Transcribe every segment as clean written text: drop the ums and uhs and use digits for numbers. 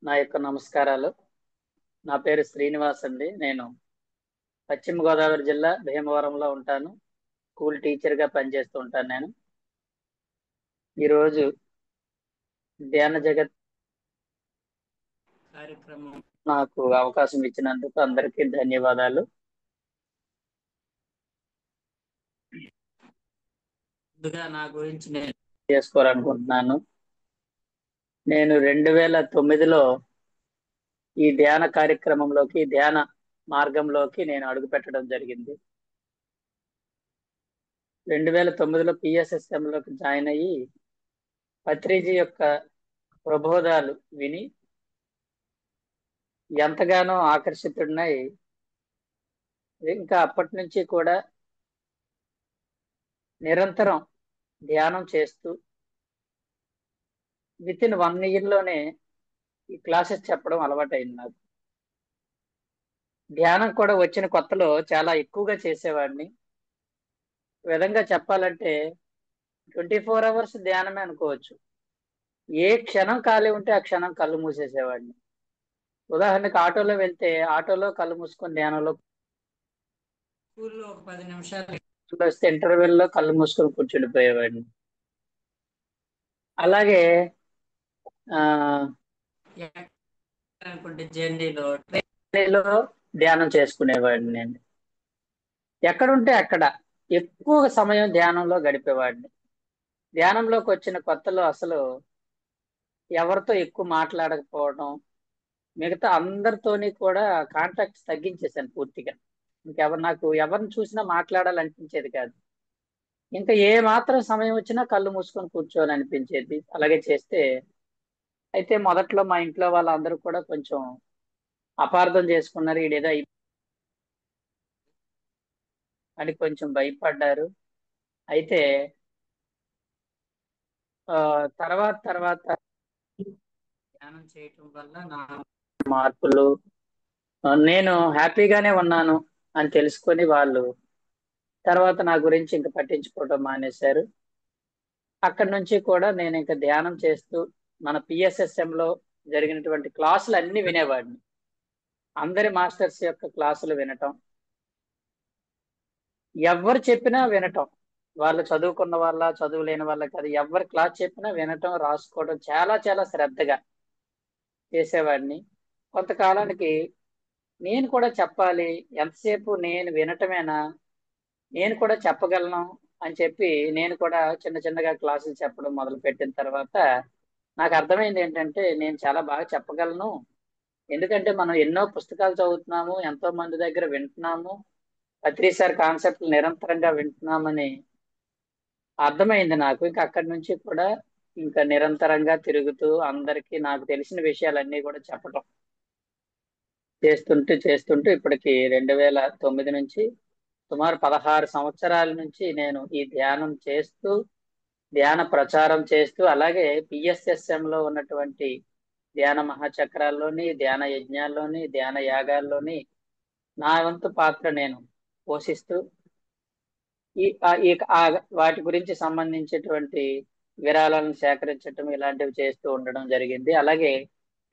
నా యొక్క నమస్కారాలు. నా పేరు శ్రీనివాస్ అండి. నేను పశ్చిమ గోదావరి జిల్లా భీమవరంలో ఉంటాను. స్కూల్ టీచర్‌గా పనిచేస్తూ ఉంటాను నేను. ఈరోజు ధ్యాన జగత్ కార్యక్రమం నాకు అవకాశం ఇచ్చినందుకు అందరికీ ధన్యవాదాలు. ముందుగా నా గురించి నేను చేసుకోవాలనుకుంటున్నాను. నేను 2009లో ఈ ధ్యాన కార్యక్రమంలోకి, ధ్యాన మార్గంలోకి నేను అడుగుపెట్టడం జరిగింది. 2009లో పిఎస్ఎస్ఎంలోకి జాయిన్ అయ్యి పత్రిజీ యొక్క ప్రబోధాలు విని ఎంతగానో ఆకర్షితుడినై ఇంకా అప్పటి నుంచి కూడా నిరంతరం ధ్యానం చేస్తూ విత్ ఇన్ 1 year లోనే ఈ క్లాసెస్ చెప్పడం అలవాటైంది నాకు. ధ్యానం కూడా వచ్చిన కొత్తలో చాలా ఎక్కువగా చేసేవాడిని. ఒక విధంగా చెప్పాలంటే 24 hours ధ్యానమే అనుకోవచ్చు. ఏ క్షణం ఖాళీ ఉంటే ఆ క్షణం కళ్ళు మూసేసేవాడిని. ఉదాహరణకి ఆటోలో వెళ్తే ఆటోలో కళ్ళు మూసుకొని ధ్యానంలో, స్కూల్లో ఒక 10 నిమిషాలు వస్తే ఇంటర్వెల్లో కళ్ళు మూసుకొని కూర్చుండిపోయేవాడిని. అలాగే ఆ అనుకుంటే ట్రైన్లో ధ్యానం చేసుకునేవాడిని నేను. ఎక్కడుంటే అక్కడ ఎక్కువ సమయం ధ్యానంలో గడిపేవాడిని. ధ్యానంలోకి వచ్చిన కొత్తలో అసలు ఎవరితో ఎక్కువ మాట్లాడకపోవడం, మిగతా అందరితోని కూడా కాంటాక్ట్స్ తగ్గించేసాను పూర్తిగా. నాకు ఎవరిని చూసినా మాట్లాడాలనిపించేది కాదు. ఇంకా ఏ మాత్రం సమయం వచ్చినా కళ్ళు మూసుకొని కూర్చోవాలనిపించేది. అలాగే చేస్తే అయితే మొదట్లో మా ఇంట్లో వాళ్ళందరూ కూడా కొంచెం అపార్థం చేసుకున్నారు. ఈడేదో అని కొంచెం భయపడ్డారు. అయితే తర్వాత ధ్యానం చేయటం వల్ల నా మార్పులు, నేను హ్యాపీగానే ఉన్నాను అని తెలుసుకొని వాళ్ళు తర్వాత నా గురించి ఇంక పట్టించుకోవడం మానేశారు. అక్కడి నుంచి కూడా నేను ఇంకా ధ్యానం చేస్తూ మన పిఎస్ఎస్ఎం లో జరిగినటువంటి క్లాసులు అన్ని వినేవాడిని. అందరి మాస్టర్స్ యొక్క క్లాసులు వినటం, ఎవరు చెప్పినా వినటం. వాళ్ళు చదువుకున్న వాళ్ళ, చదువు లేని వాళ్ళ కాదు, ఎవరు క్లాస్ చెప్పినా వినటం, రాసుకోవడం చాలా చాలా శ్రద్ధగా చేసేవాడిని. కొంతకాలానికి నేను కూడా చెప్పాలి, ఎంతసేపు నేను వినటమేనా, నేను కూడా చెప్పగలను అని చెప్పి నేను కూడా చిన్న చిన్నగా క్లాసులు చెప్పడం మొదలుపెట్టిన తర్వాత నాకు అర్థమైంది ఏంటంటే నేను చాలా బాగా చెప్పగలను. ఎందుకంటే మనం ఎన్నో పుస్తకాలు చదువుతున్నాము, ఎంతో మంది దగ్గర వింటున్నాము, పత్రి సార్ కాన్సెప్ట్ నిరంతరంగా వింటున్నామని అర్థమైంది నాకు. ఇంకా అక్కడి నుంచి కూడా ఇంకా నిరంతరంగా తిరుగుతూ అందరికీ నాకు తెలిసిన విషయాలన్నీ కూడా చెప్పటం చేస్తుంటూ ఇప్పటికి 2009 నుంచి సుమారు 16 సంవత్సరాల నుంచి నేను ఈ ధ్యానం చేస్తూ, ధ్యాన ప్రచారం చేస్తూ, అలాగే పిఎస్ఎస్ఎం లో ఉన్నటువంటి ధ్యాన మహాచక్రాల్లోని, ధ్యాన యజ్ఞాల్లోని, ధ్యాన యాగాల్లోని నా వంతు పాత్ర నేను పోషిస్తూ ఈ వాటి గురించి సంబంధించేటువంటి విరాళాలను సేకరించడం ఇలాంటివి చేస్తూ ఉండడం జరిగింది. అలాగే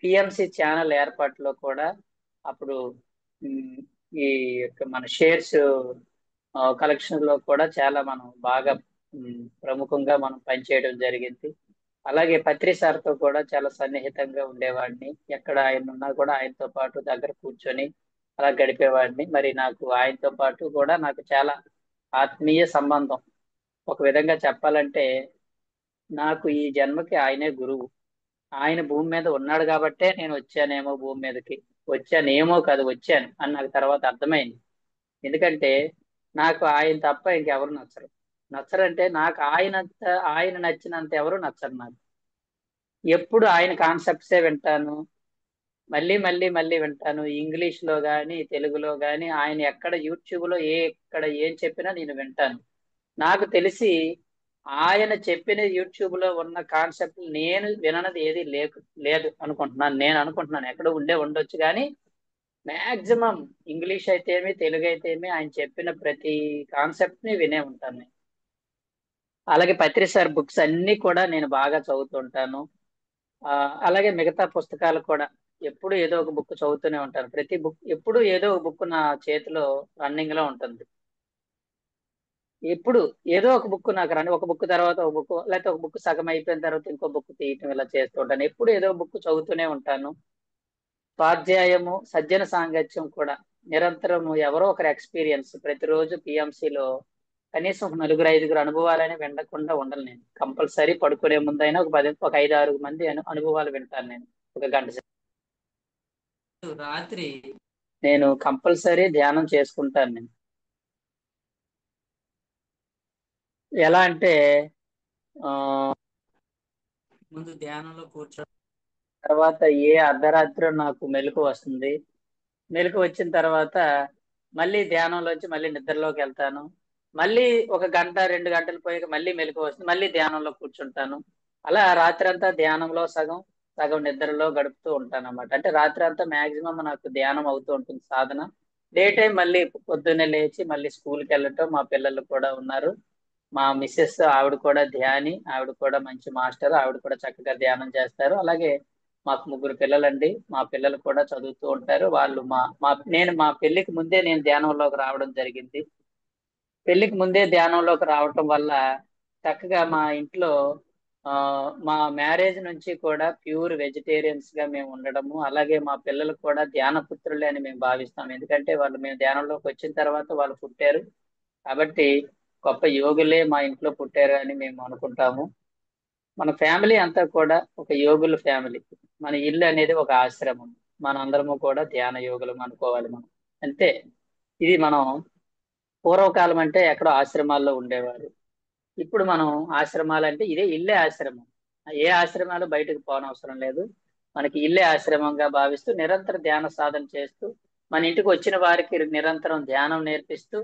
పిఎంసి ఛానల్ ఏర్పాటులో కూడా అప్పుడు ఉమ్, ఈ యొక్క మన షేర్స్ కలెక్షన్ లో కూడా చాలా మనం బాగా ప్రముఖంగా మనం పనిచేయడం జరిగింది. అలాగే పత్రి సార్తో కూడా చాలా సన్నిహితంగా ఉండేవాడిని. ఎక్కడ ఆయన ఉన్నా కూడా ఆయనతో పాటు దగ్గర కూర్చొని అలా గడిపేవాడిని. మరి నాకు ఆయనతో పాటు కూడా నాకు చాలా ఆత్మీయ సంబంధం. ఒక విధంగా చెప్పాలంటే నాకు ఈ జన్మకి ఆయనే గురువు. ఆయన భూమి మీద ఉన్నాడు కాబట్టే నేను వచ్చానేమో భూమి మీదకి. వచ్చానేమో కాదు, వచ్చాను అని నాకు తర్వాత అర్థమైంది. ఎందుకంటే నాకు ఆయన తప్ప ఇంకెవరు నచ్చరు. నచ్చరంటే నాకు ఆయన నచ్చినంత ఎవరు నచ్చరు నాకు. ఎప్పుడు ఆయన కాన్సెప్ట్సే వింటాను, మళ్ళీ మళ్ళీ మళ్ళీ వింటాను. ఇంగ్లీష్ లో గాని, తెలుగులో గాని ఆయన ఎక్కడ యూట్యూబ్ లో ఎక్కడ ఏం చెప్పినా నేను వింటాను. నాకు తెలిసి ఆయన చెప్పిన యూట్యూబ్ లో ఉన్న కాన్సెప్ట్ నేను విననది ఏది లేదు అనుకుంటున్నాను. నేను అనుకుంటున్నాను ఎక్కడో ఉండొచ్చు కానీ మాక్సిమం ఇంగ్లీష్ అయితేమి, తెలుగు అయితేమి ఆయన చెప్పిన ప్రతి కాన్సెప్ట్ ని వినే ఉంటాను నేను. అలాగే పత్రి సార్ బుక్స్ అన్ని కూడా నేను బాగా చదువుతుంటాను. అలాగే మిగతా పుస్తకాలు కూడా ఎప్పుడు ఏదో ఒక బుక్ చదువుతూనే ఉంటాను. ప్రతి బుక్ ఎప్పుడు ఏదో ఒక బుక్ నా చేతిలో రన్నింగ్ లో ఉంటుంది. ఎప్పుడు ఏదో ఒక బుక్ నాకు రండి, ఒక బుక్ తర్వాత ఒక బుక్, లేకపోతే ఒక బుక్ సగం అయిపోయిన తర్వాత ఇంకో బుక్ తీయటం ఇలా చేస్తూ ఉంటాను. ఎప్పుడు ఏదో ఒక బుక్ చదువుతూనే ఉంటాను. స్వాధ్యాయము, సజ్జన సాంగత్యం కూడా నిరంతరము ఎవరో ఒకరి ఎక్స్పీరియన్స్ ప్రతిరోజు పిఎంసిలో కనీసం ఒక నలుగురు ఐదుగురు అనుభవాలని వినకుండా ఉండను నేను. కంపల్సరీ పడుకునే ముందైనా ఒక 5 6 మంది అనుభవాలు వింటాను నేను ఒక గంట సేపు. రాత్రి నేను కంపల్సరీ ధ్యానం చేసుకుంటాను నేను. ఎలా అంటే ఆ ముందు ధ్యానంలో కూర్చో తర్వాత ఏ అర్ధరాత్రి నాకు మెలకు వస్తుంది. మెలకు వచ్చిన తర్వాత మళ్ళీ ధ్యానంలోంచి మళ్ళీ నిద్రలోకి వెళ్తాను. మళ్ళీ ఒక గంట 2 గంటలు పోయాక మళ్ళీ మెలకు వస్తుంది, మళ్ళీ ధ్యానంలో కూర్చుంటాను. అలా రాత్రి అంతా ధ్యానంలో సగం సగం నిద్రలో గడుపుతూ ఉంటాను అన్నమాట. అంటే రాత్రి అంతా మాక్సిమం నాకు ధ్యానం అవుతూ ఉంటుంది సాధన. డే టైం మళ్ళీ పొద్దున్నే లేచి మళ్ళీ స్కూల్కి వెళ్ళటం. మా పిల్లలు కూడా ఉన్నారు. మా మిస్సెస్ ఆవిడ కూడా ధ్యాని, ఆవిడ కూడా మంచి మాస్టర్, ఆవిడ కూడా చక్కగా ధ్యానం చేస్తారు. అలాగే మాకు 3 పిల్లలండి. మా పిల్లలు కూడా చదువుతూ ఉంటారు. వాళ్ళు మా పెళ్లికి ముందే నేను ధ్యానంలోకి రావడం జరిగింది. పెళ్లికి ముందే ధ్యానంలోకి రావటం వల్ల చక్కగా మా ఇంట్లో ఆ మా మ్యారేజ్ నుంచి కూడా ప్యూర్ వెజిటేరియన్స్ గా మేము ఉండడము, అలాగే మా పిల్లలు కూడా ధ్యాన పుత్రులే అని మేము భావిస్తాం. ఎందుకంటే వాళ్ళు మేము ధ్యానంలోకి వచ్చిన తర్వాత వాళ్ళు పుట్టారు కాబట్టి గొప్ప యోగులే మా ఇంట్లో పుట్టారు అని మేము అనుకుంటాము. మన ఫ్యామిలీ అంతా కూడా ఒక యోగుల ఫ్యామిలీ. మన ఇల్లు అనేది ఒక ఆశ్రమం. మన అందరము కూడా ధ్యాన యోగులం అనుకోవాలి మనం. అంతే. ఇది మనం పూర్వకాలం అంటే ఎక్కడో ఆశ్రమాల్లో ఉండేవారు. ఇప్పుడు మనం ఆశ్రమాలు అంటే ఇదే ఇల్లే ఆశ్రమం. ఏ ఆశ్రమాలు బయటకు పోనవసరం లేదు. మనకి ఇల్లే ఆశ్రమంగా భావిస్తూ నిరంతర ధ్యాన సాధన చేస్తూ మన ఇంటికి వచ్చిన వారికి నిరంతరం ధ్యానం నేర్పిస్తూ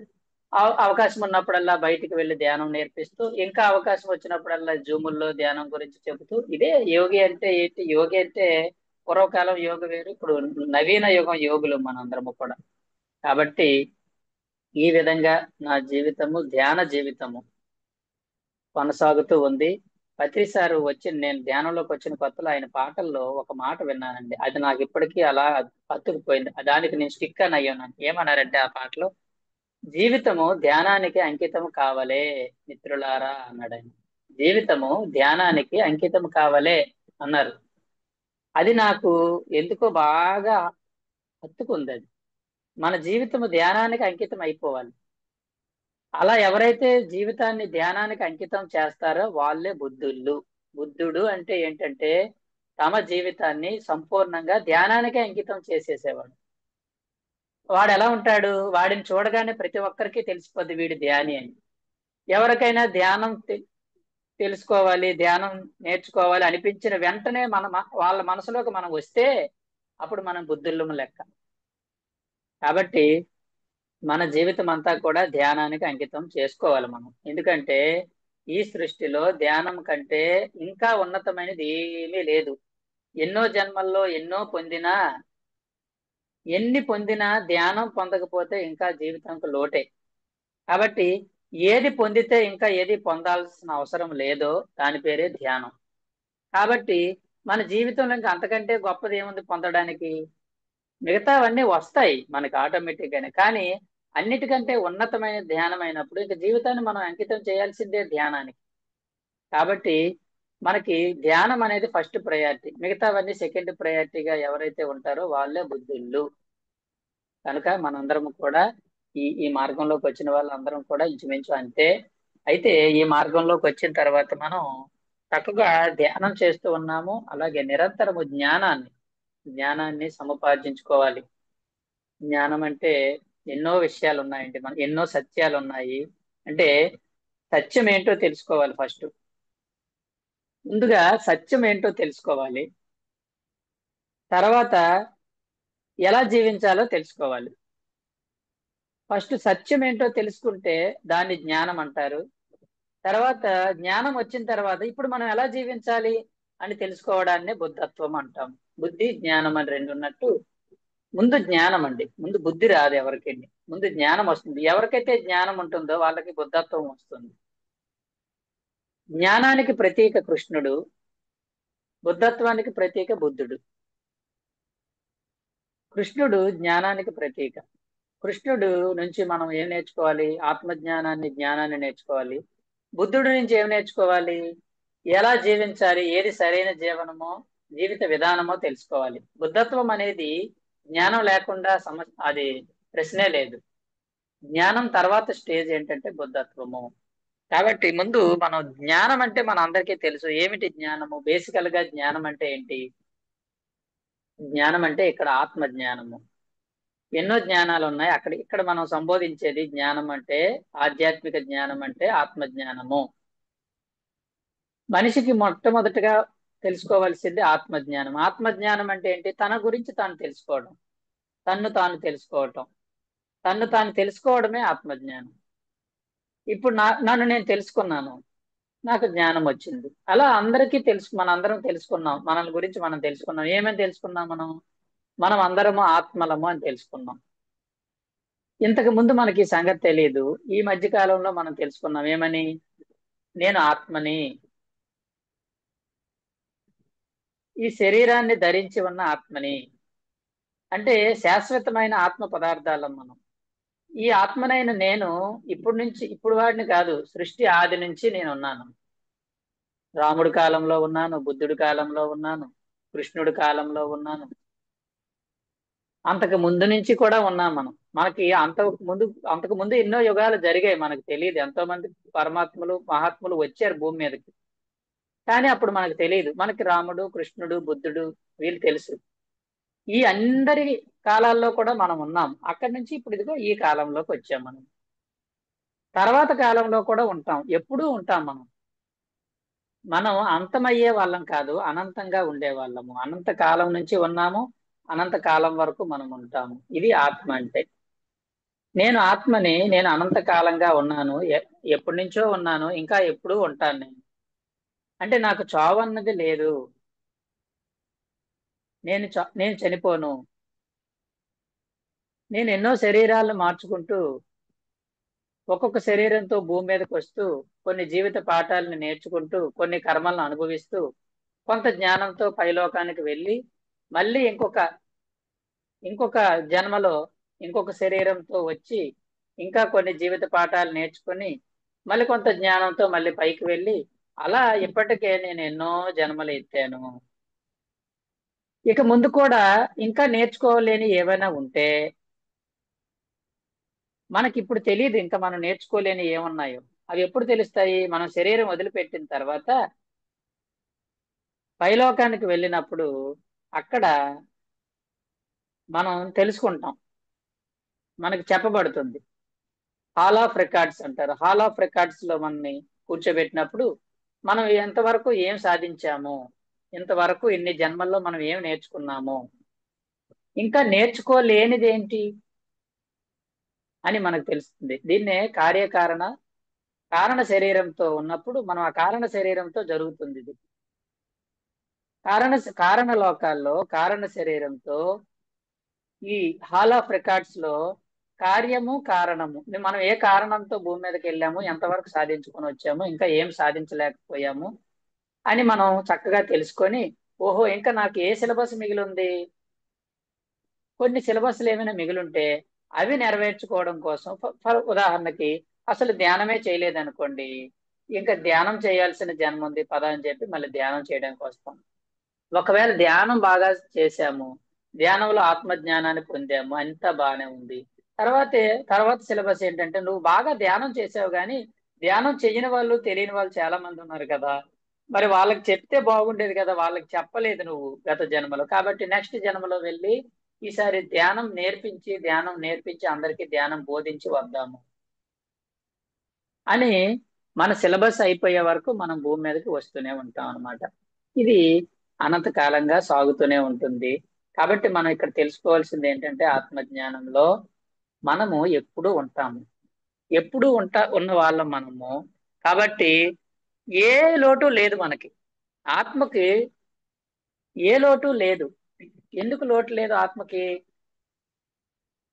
అవకాశం ఉన్నప్పుడల్లా బయటికి వెళ్ళి ధ్యానం నేర్పిస్తూ ఇంకా అవకాశం వచ్చినప్పుడల్లా జూముల్లో ధ్యానం గురించి చెబుతూ ఇదే యోగి అంటే ఏంటి? యోగి అంటే పూర్వకాలం యోగ వేరు, ఇప్పుడు నవీన యుగం యోగులు మనందరము కూడా. కాబట్టి ఈ విధంగా నా జీవితము ధ్యాన జీవితము కొనసాగుతూ ఉంది. పత్రిసారు వచ్చి నేను ధ్యానంలోకి వచ్చిన కొత్తలో ఆయన పాటల్లో ఒక మాట విన్నానండి. అది నాకు ఇప్పటికీ అలా అతుక్కుపోయింది. దానికి నేను స్టిక్ అని అయ్యాను. ఏమన్నారంటే ఆ పాటలో, జీవితము ధ్యానానికి అంకితం కావలే మిత్రులారా అన్నాడు ఆయన. జీవితము ధ్యానానికి అంకితం కావలే అన్నారు. అది నాకు ఎందుకో బాగా హత్తుకుంది అది. మన జీవితము ధ్యానానికి అంకితం అయిపోవాలి. అలా ఎవరైతే జీవితాన్ని ధ్యానానికి అంకితం చేస్తారో వాళ్ళే బుద్ధుళ్ళు. బుద్ధుడు అంటే ఏంటంటే తమ జీవితాన్ని సంపూర్ణంగా ధ్యానానికే అంకితం చేసేసేవాడు. వాడు ఎలా ఉంటాడు? వాడిని చూడగానే ప్రతి ఒక్కరికి తెలిసిపోద్ది వీడి ధ్యాని అని. ఎవరికైనా ధ్యానం తెలుసుకోవాలి, ధ్యానం నేర్చుకోవాలి అనిపించిన వెంటనే వాళ్ళ మనసులోకి మనం వస్తే అప్పుడు మనం బుద్ధుళ్ళము లెక్క. కాబట్టి మన జీవితం అంతా కూడా ధ్యానానికి అంకితం చేసుకోవాలి మనం. ఎందుకంటే ఈ సృష్టిలో ధ్యానం కంటే ఇంకా ఉన్నతమైనది ఏమీ లేదు. ఎన్నో జన్మల్లో ఎన్నో పొందినా, ఎన్ని పొందినా ధ్యానం పొందకపోతే ఇంకా జీవితానికి లోటే. కాబట్టి ఏది పొందితే ఇంకా ఏది పొందాల్సిన అవసరం లేదో దాని పేరే ధ్యానం. కాబట్టి మన జీవితంలో ఇంకా అంతకంటే గొప్పది ఏముంది పొందడానికి? మిగతావన్నీ వస్తాయి మనకి ఆటోమేటిక్ గానే. కానీ అన్నిటికంటే ఉన్నతమైన ధ్యానం అయినప్పుడు ఇక జీవితాన్ని మనం అంకితం చేయాల్సిందే ధ్యానానికి. కాబట్టి మనకి ధ్యానం అనేది ఫస్ట్ ప్రయారిటీ, మిగతావన్నీ సెకండ్ ప్రయారిటీగా ఎవరైతే ఉంటారో వాళ్ళే బుద్ధుళ్ళు. కనుక మనందరం కూడా ఈ ఈ మార్గంలోకి వచ్చిన వాళ్ళందరం కూడా ఇంచుమించు అంతే. అయితే ఈ మార్గంలోకి వచ్చిన తర్వాత మనం చక్కగా ధ్యానం చేస్తూ ఉన్నాము. అలాగే నిరంతరము జ్ఞానాన్ని సముపార్జించుకోవాలి. జ్ఞానం అంటే ఎన్నో విషయాలు ఉన్నాయండి, మన ఎన్నో సత్యాలు ఉన్నాయి. అంటే సత్యం ఏంటో తెలుసుకోవాలి ఫస్ట్. ముందుగా సత్యం ఏంటో తెలుసుకోవాలి. తర్వాత ఎలా జీవించాలో తెలుసుకోవాలి. ఫస్ట్ సత్యం ఏంటో తెలుసుకుంటే దాన్ని జ్ఞానం అంటారు. తర్వాత జ్ఞానం వచ్చిన తర్వాత ఇప్పుడు మనం ఎలా జీవించాలి అని తెలుసుకోవడాన్ని బుద్ధత్వం అంటాం. బుద్ధి జ్ఞానం అని రెండు ఉన్నట్టు ముందు జ్ఞానం అండి, ముందు బుద్ధి రాదు ఎవరికి. ముందు జ్ఞానం వస్తుంది. ఎవరికైతే జ్ఞానం ఉంటుందో వాళ్ళకి బుద్ధత్వం వస్తుంది. జ్ఞానానికి ప్రతీక కృష్ణుడు. బుద్ధత్వానికి ప్రతీక బుద్ధుడు. కృష్ణుడు జ్ఞానానికి ప్రతీక. కృష్ణుడు నుంచి మనం ఏం నేర్చుకోవాలి? ఆత్మజ్ఞానాన్ని, జ్ఞానాన్ని నేర్చుకోవాలి. బుద్ధుడి నుంచి ఏం నేర్చుకోవాలి? ఎలా జీవించాలి, ఏది సరైన జీవనమో, జీవిత విధానమో తెలుసుకోవాలి. బుద్ధత్వం అనేది జ్ఞానం లేకుండా అది ప్రశ్నే లేదు. జ్ఞానం తర్వాత స్టేజ్ ఏంటంటే బుద్ధత్వము. కాబట్టి ముందు మనం జ్ఞానం అంటే మన అందరికీ తెలుసు. ఏమిటి జ్ఞానము? బేసికల్ గా జ్ఞానం అంటే ఏంటి? జ్ఞానం అంటే ఇక్కడ ఆత్మ జ్ఞానము. ఎన్నో జ్ఞానాలు ఉన్నాయి. ఇక్కడ మనం సంబోధించేది జ్ఞానం అంటే, ఆధ్యాత్మిక జ్ఞానం అంటే ఆత్మ జ్ఞానము. మనిషికి మొట్టమొదటిగా తెలుసుకోవాల్సింది ఆత్మజ్ఞానం. ఆత్మజ్ఞానం అంటే ఏంటి? తన గురించి తాను తెలుసుకోవడం, తన్ను తాను తెలుసుకోవటం. తన్ను తాను తెలుసుకోవడమే ఆత్మజ్ఞానం. ఇప్పుడు నన్ను నేను తెలుసుకున్నాను, నాకు జ్ఞానం వచ్చింది. అలా అందరికీ తెలుసు, మనందరం తెలుసుకున్నాం. మనల్ని గురించి మనం తెలుసుకున్నాం. ఏమని తెలుసుకున్నాం? మనం అందరము ఆత్మలము అని తెలుసుకున్నాం. ఇంతకు ముందు మనకి ఈ సంగతి తెలియదు. ఈ మధ్య కాలంలో మనం తెలుసుకున్నాం. ఏమని? నేను ఆత్మని, ఈ శరీరాన్ని ధరించి ఉన్న ఆత్మని. అంటే శాశ్వతమైన ఆత్మ పదార్థాలం మనం. ఈ ఆత్మనైన నేను ఇప్పుడు వాడిని కాదు, సృష్టి ఆది నుంచి నేను ఉన్నాను. రాముడి కాలంలో ఉన్నాను, బుద్ధుడి కాలంలో ఉన్నాను, కృష్ణుడి కాలంలో ఉన్నాను. అంతకు ముందు నుంచి కూడా ఉన్నాం మనం. మనకి అంతకు ముందు ఎన్నో యుగాలు జరిగాయి, మనకు తెలియదు. ఎంతో మంది పరమాత్ములు, మహాత్ములు వచ్చారు భూమి మీదకి. కానీ అప్పుడు మనకు తెలియదు. మనకి రాముడు, కృష్ణుడు, బుద్ధుడు వీళ్ళు తెలుసు. ఈ అందరి కాలాల్లో కూడా మనం ఉన్నాం. అక్కడి నుంచి ఇప్పుడు ఇదిగో ఈ కాలంలోకి వచ్చాం మనం. తర్వాత కాలంలో కూడా ఉంటాం, ఎప్పుడూ ఉంటాం మనం. మనం అంతమయ్యే వాళ్ళం కాదు, అనంతంగా ఉండే వాళ్ళము. అనంత కాలం నుంచి ఉన్నాము, అనంత కాలం వరకు మనం ఉంటాము. ఇది ఆత్మ అంటే. నేను ఆత్మని, నేను అనంత కాలంగా ఉన్నాను, ఎప్పటి నుంచో ఉన్నాను, ఇంకా ఎప్పుడూ ఉంటాను నేను. అంటే నాకు చావు అన్నది లేదు. నేను చనిపోను. నేను ఎన్నో శరీరాలను మార్చుకుంటూ, ఒక్కొక్క శరీరంతో భూమి మీదకి వస్తూ, కొన్ని జీవిత పాఠాలను నేర్చుకుంటూ, కొన్ని కర్మలను అనుభవిస్తూ, కొంత జ్ఞానంతో పైలోకానికి వెళ్ళి, మళ్ళీ ఇంకొక జన్మలో ఇంకొక శరీరంతో వచ్చి, ఇంకా కొన్ని జీవిత పాఠాలు నేర్చుకొని, మళ్ళీ కొంత జ్ఞానంతో మళ్ళీ పైకి వెళ్ళి, అలా ఇప్పటికే నేను ఎన్నో జన్మలు ఎత్తాను. ఇక ముందు కూడా ఇంకా నేర్చుకోలేని ఏవైనా ఉంటే, మనకి ఇప్పుడు తెలియదు ఇంకా మనం నేర్చుకోలేని ఏమున్నాయో. అవి ఎప్పుడు తెలుస్తాయి? మనం శరీరం వదిలిపెట్టిన తర్వాత పైలోకానికి వెళ్ళినప్పుడు అక్కడ మనం తెలుసుకుంటాం. మనకి చెప్పబడుతుంది. హాల్ ఆఫ్ రికార్డ్స్ అంటారు. హాల్ ఆఫ్ రికార్డ్స్ లో మనని కూర్చోబెట్టినప్పుడు మనం ఎంతవరకు ఏం సాధించాము, ఇంతవరకు ఇన్ని జన్మల్లో మనం ఏం నేర్చుకున్నాము, ఇంకా నేర్చుకోలేనిది ఏంటి అని మనకు తెలుస్తుంది. దీన్నే కారణ శరీరంతో ఉన్నప్పుడు మనం ఆ కారణ శరీరంతో జరుగుతుంది ఇది. కారణ లోకాల్లో కారణ శరీరంతో ఈ హాల్ ఆఫ్ రికార్డ్స్ లో కార్యము, కారణము, మనం ఏ కారణంతో భూమి మీదకి వెళ్ళాము, ఎంతవరకు సాధించుకొని వచ్చాము, ఇంకా ఏం సాధించలేకపోయాము అని మనం చక్కగా తెలుసుకొని, ఓహో ఇంకా నాకు ఏ సిలబస్ మిగిలి ఉంది, కొన్ని సిలబస్లు ఏమైనా మిగిలింటే అవి నెరవేర్చుకోవడం కోసం, ఉదాహరణకి అసలు ధ్యానమే చేయలేదనుకోండి, ఇంకా ధ్యానం చేయాల్సిన జన్మ ఉంది పద అని చెప్పి మళ్ళీ ధ్యానం చేయడానికి వస్తాం. ఒకవేళ ధ్యానం బాగా చేశాము, ధ్యానంలో ఆత్మజ్ఞానాన్ని పొందాము, అంతా బాగానే ఉంది. తర్వాత సిలబస్ ఏంటంటే, నువ్వు బాగా ధ్యానం చేసావు కానీ ధ్యానం చెయ్యని వాళ్ళు, తెలియని వాళ్ళు చాలా మంది ఉన్నారు కదా, మరి వాళ్ళకి చెప్తే బాగుండేది కదా, వాళ్ళకి చెప్పలేదు నువ్వు గత జన్మలో. కాబట్టి నెక్స్ట్ జన్మలో వెళ్ళి ఈసారి ధ్యానం నేర్పించి అందరికీ ధ్యానం బోధించి వద్దాము అని మన సిలబస్ అయిపోయే వరకు మనం భూమి మీదకి వస్తూనే ఉంటాం అన్నమాట. ఇది అనంత కాలంగా సాగుతూనే ఉంటుంది. కాబట్టి మనం ఇక్కడ తెలుసుకోవాల్సింది ఏంటంటే, ఆత్మజ్ఞానంలో మనము ఎప్పుడూ ఉంటాము, ఎప్పుడూ ఉన్న వాళ్ళం మనము. కాబట్టి ఏ లోటు లేదు మనకి. ఆత్మకి ఏ లోటు లేదు. ఎందుకు లోటు లేదు ఆత్మకి?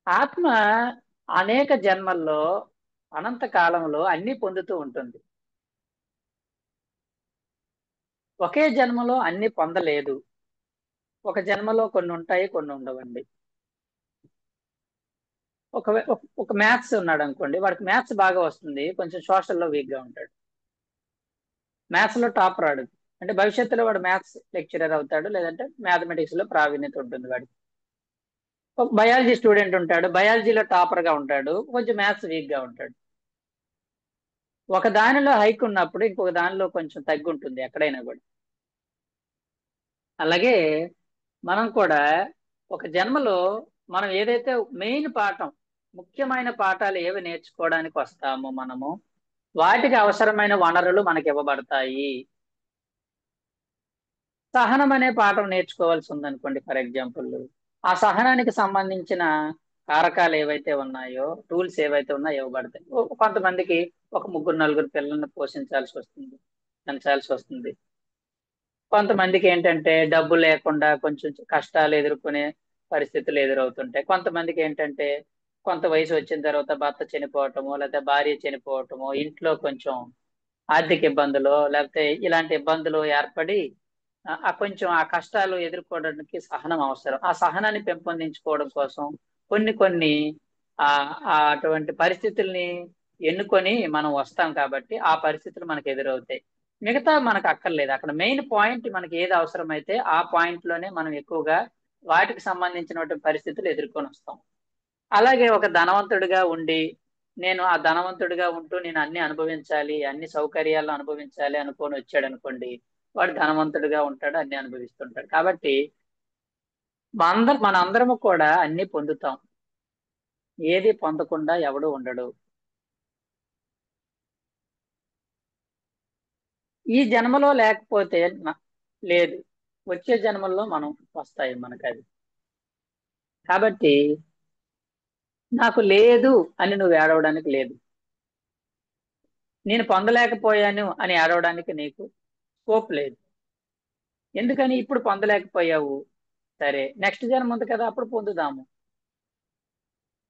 ఆత్మ అనేక జన్మల్లో, అనంత కాలంలో అన్ని పొందుతూ ఉంటుంది. ఒకే జన్మలో అన్ని పొందలేదు. ఒక జన్మలో కొన్ని ఉంటాయి, కొన్ని ఉండవండి. ఒక మ్యాథ్స్ ఉన్నాడు అనుకోండి, వాడికి మ్యాథ్స్ బాగా వస్తుంది, కొంచెం సోషల్లో వీక్ గా ఉంటాడు. మ్యాథ్స్ లో టాప్ రాడు, అంటే భవిష్యత్తులో వాడు మ్యాథ్స్ లెక్చరర్ అవుతాడు, లేదంటే మ్యాథమెటిక్స్ లో ప్రావీణ్యత ఉంటుంది వాడికి. ఒక బయాలజీ స్టూడెంట్ ఉంటాడు, బయాలజీలో టాపర్ గా ఉంటాడు, కొంచెం మ్యాథ్స్ వీక్ గా ఉంటాడు. ఒక దానిలో హైక్ ఉన్నప్పుడు ఇంకొక దానిలో కొంచెం తగ్గి ఉంటుంది ఎక్కడైనా కూడా. అలాగే మనం కూడా ఒక జన్మలో మనం ఏదైతే మెయిన్ పాఠం, ముఖ్యమైన పాఠాలు ఏవి నేర్చుకోవడానికి వస్తామో మనము, వాటికి అవసరమైన వనరులు మనకి ఇవ్వబడతాయి. సహనం అనే పాఠం నేర్చుకోవాల్సి ఉందనుకోండి ఫర్ ఎగ్జాంపుల్, ఆ సహనానికి సంబంధించిన కారకాలు ఏవైతే ఉన్నాయో, టూల్స్ ఏవైతే ఉన్నాయో ఇవ్వబడతాయి. కొంతమందికి ఒక ముగ్గురు నలుగురు పిల్లల్ని పోషించాల్సి వస్తుంది, పెంచాల్సి వస్తుంది. కొంతమందికి ఏంటంటే డబ్బు లేకుండా కొంచెం కష్టాలు ఎదుర్కొనే పరిస్థితులు ఎదురవుతుంటాయి. కొంతమందికి ఏంటంటే కొంత వయసు వచ్చిన తర్వాత భర్త చనిపోవటమో, లేకపోతే భార్య చనిపోవటమో, ఇంట్లో కొంచెం ఆర్థిక ఇబ్బందులు, లేకపోతే ఇలాంటి ఇబ్బందులు ఏర్పడి కొంచెం ఆ కష్టాలు ఎదుర్కోవడానికి సహనం అవసరం. ఆ సహనాన్ని పెంపొందించుకోవడం కోసం కొన్ని కొన్ని అటువంటి పరిస్థితుల్ని ఎన్నుకొని మనం వస్తాం, కాబట్టి ఆ పరిస్థితులు మనకు ఎదురవుతాయి. మిగతా మనకు అక్కర్లేదు. అక్కడ మెయిన్ పాయింట్ మనకి ఏది అవసరమైతే ఆ పాయింట్ లోనే మనం ఎక్కువగా వాటికి సంబంధించినటువంటి పరిస్థితులు ఎదుర్కొని వస్తాం. అలాగే ఒక ధనవంతుడిగా ఉండి, నేను ఆ ధనవంతుడిగా ఉంటూ నేను అన్ని అనుభవించాలి, అన్ని సౌకర్యాలను అనుభవించాలి అనుకొని వచ్చాడు అనుకోండి, వాడు ధనవంతుడిగా ఉంటాడు, అన్ని అనుభవిస్తుంటాడు. కాబట్టి మనందరము కూడా అన్ని పొందుతాం, ఏది పొందకుండా ఎవడు ఉండడు. ఈ జన్మలో లేకపోతే లేదు, వచ్చే జన్మల్లో మనం వస్తాయి మనకు అది. కాబట్టి నాకు లేదు అని నువ్వు ఏడవడానికి లేదు, నేను పొందలేకపోయాను అని ఏడవడానికి నీకు స్కోప్ లేదు. ఎందుకని? ఇప్పుడు పొందలేకపోయావు, సరే నెక్స్ట్ జన్మ ఉంది కదా, అప్పుడు పొందుదాము.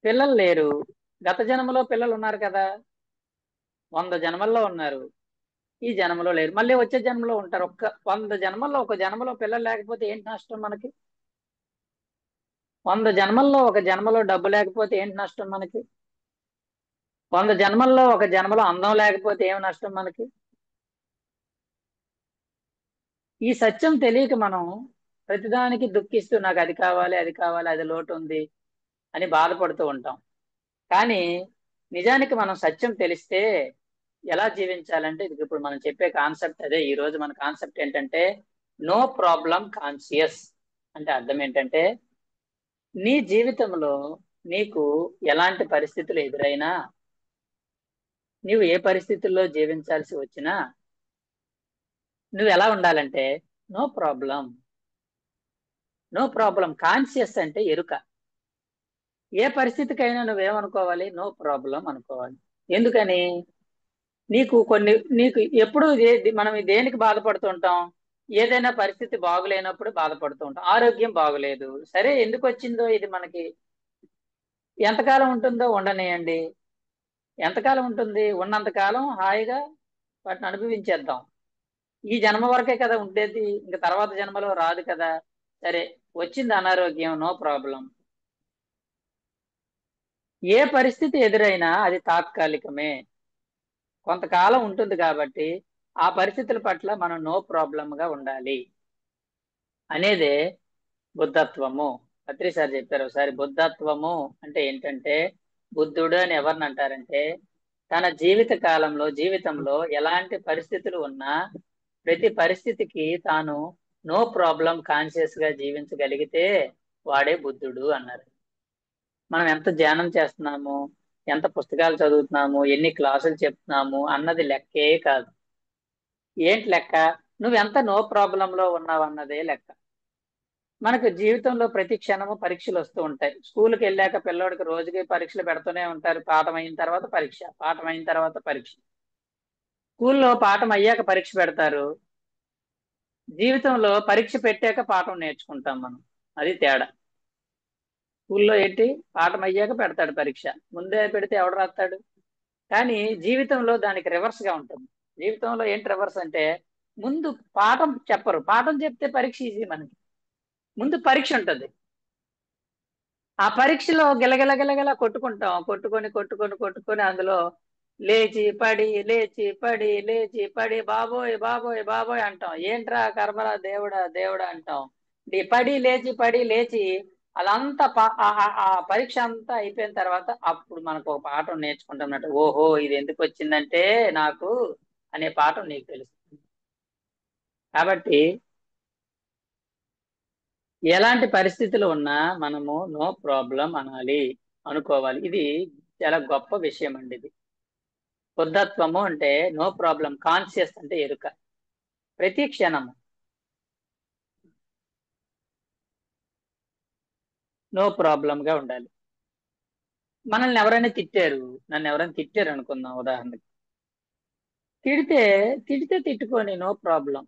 పిల్లలు లేరు, గత జన్మలో పిల్లలు ఉన్నారు కదా, 100 జన్మల్లో ఉన్నారు, ఈ జన్మలో లేరు, మళ్ళీ వచ్చే జన్మలో ఉంటారు. 100 జన్మల్లో ఒక జన్మలో పిల్లలు లేకపోతే ఏంటి నష్టం మనకి? 100 జన్మల్లో ఒక జన్మలో డబ్బు లేకపోతే ఏంటి నష్టం మనకి? 100 జన్మల్లో ఒక జన్మలో అందం లేకపోతే ఏమి నష్టం మనకి? ఈ సత్యం తెలియక మనం ప్రతిదానికి దుఃఖిస్తూ నాకు అది కావాలి, అది కావాలి, అది లోటు ఉంది అని బాధపడుతూ ఉంటాం. కానీ నిజానికి మనం సత్యం తెలిస్తే ఎలా జీవించాలంటే, ఇది ఇప్పుడు మనం చెప్పే కాన్సెప్ట్ అదే. ఈ రోజు మన కాన్సెప్ట్ ఏంటంటే నో ప్రాబ్లం కాన్షియస్. అంటే అర్థం ఏంటంటే, నీ జీవితంలో నీకు ఎలాంటి పరిస్థితులు ఎదురైనా, నీవు ఏ పరిస్థితుల్లో జీవించాల్సి వచ్చినా, నువ్వు ఎలా ఉండాలంటే no problem. No problem conscious అంటే ఎరుక. ఏ పరిస్థితికైనా నువ్వేమనుకోవాలి? నో ప్రాబ్లం అనుకోవాలి. ఎందుకని? నీకు ఎప్పుడు మనం దేనికి బాధపడుతుంటాం? ఏదైనా పరిస్థితి బాగులేనప్పుడు బాధపడుతూ ఉంటాం. ఆరోగ్యం బాగులేదు, సరే ఎందుకు వచ్చిందో ఇది మనకి, ఎంతకాలం ఉంటుందో ఉండనియండి. ఎంతకాలం ఉంటుంది? ఉన్నంత కాలం హాయిగా వాటిని అనుభవించేద్దాం. ఈ జన్మ వరకే కదా ఉండేది, ఇంకా తర్వాత జన్మలో రాదు కదా. సరే, వచ్చింది అనారోగ్యం, నో ప్రాబ్లం. ఏ పరిస్థితి ఎదురైనా అది తాత్కాలికమే, కొంతకాలం ఉంటుంది. కాబట్టి ఆ పరిస్థితుల పట్ల మనం నో ప్రాబ్లం గా ఉండాలి అనేదే బుద్ధత్వము. పత్రి సార్ చెప్పారు ఒకసారి, బుద్ధత్వము అంటే ఏంటంటే, బుద్ధుడు అని ఎవరిని అంటారంటే, తన జీవితంలో ఎలాంటి పరిస్థితులు ఉన్నా ప్రతి పరిస్థితికి తాను నో ప్రాబ్లం కాన్షియస్ గా జీవించగలిగితే వాడే బుద్ధుడు అన్నారు. మనం ఎంత ధ్యానం చేస్తున్నాము, ఎంత పుస్తకాలు చదువుతున్నాము, ఎన్ని క్లాసులు చెప్తున్నాము అన్నది లెక్కే కాదు. ఏంటి లెక్క? నువ్వెంత నో ప్రాబ్లంలో ఉన్నావు అన్నదే లెక్క. మనకు జీవితంలో ప్రతి క్షణము పరీక్షలు వస్తూ ఉంటాయి. స్కూల్కి వెళ్ళాక పిల్లోడికి రోజుకి పరీక్షలు పెడుతూనే ఉంటారు. పాఠం అయిన తర్వాత పరీక్ష, పాఠం అయిన తర్వాత పరీక్ష. స్కూల్లో పాఠం అయ్యాక పరీక్ష పెడతారు, జీవితంలో పరీక్ష పెట్టాక పాఠం నేర్చుకుంటాం మనం. అది తేడా. స్కూల్లో ఏంటి, పాఠం అయ్యాక పెడతాడు పరీక్ష, ముందే పెడితే ఎవడు రాస్తాడు? కానీ జీవితంలో దానికి రివర్స్ గా ఉంటుంది. జీవితంలో ఏంటి రివర్స్ అంటే, ముందు పాఠం చెప్పరు. పాఠం చెప్తే పరీక్ష ఈజీ మనకి. ముందు పరీక్ష ఉంటుంది. ఆ పరీక్షలో గిలగిల గిలగిల కొట్టుకుంటాం. కొట్టుకొని అందులో లేచి పడి లేచి పడి లేచి పడి బాబోయ్ బాబోయ్ బాబోయ్ అంటాం. ఏంట్రా కర్మరా దేవుడా దేవుడా అంటాం. పడి లేచి అదంతా ఆ పరీక్ష అంతా అయిపోయిన తర్వాత అప్పుడు మనకు ఒక పాఠం నేర్చుకుంటున్నట్టు, ఓహో ఇది ఎందుకు వచ్చిందంటే నాకు అనే పాఠం నీకు తెలుస్తుంది. కాబట్టి ఎలాంటి పరిస్థితులు ఉన్నా మనము నో ప్రాబ్లం అనాలి, అనుకోవాలి. ఇది చాలా గొప్ప విషయం అండి. ఇది బుద్ధత్వము అంటే నో ప్రాబ్లం, కాన్షియస్ అంటే ఎరుక. ప్రతి క్షణము నో ప్రాబ్లం గా ఉండాలి. మనల్ని ఎవరైనా తిట్టారు, నన్ను ఎవరైనా తిట్టారు అనుకుందాం ఉదాహరణకి. తిడితే తిట్టుకొని నో ప్రాబ్లం.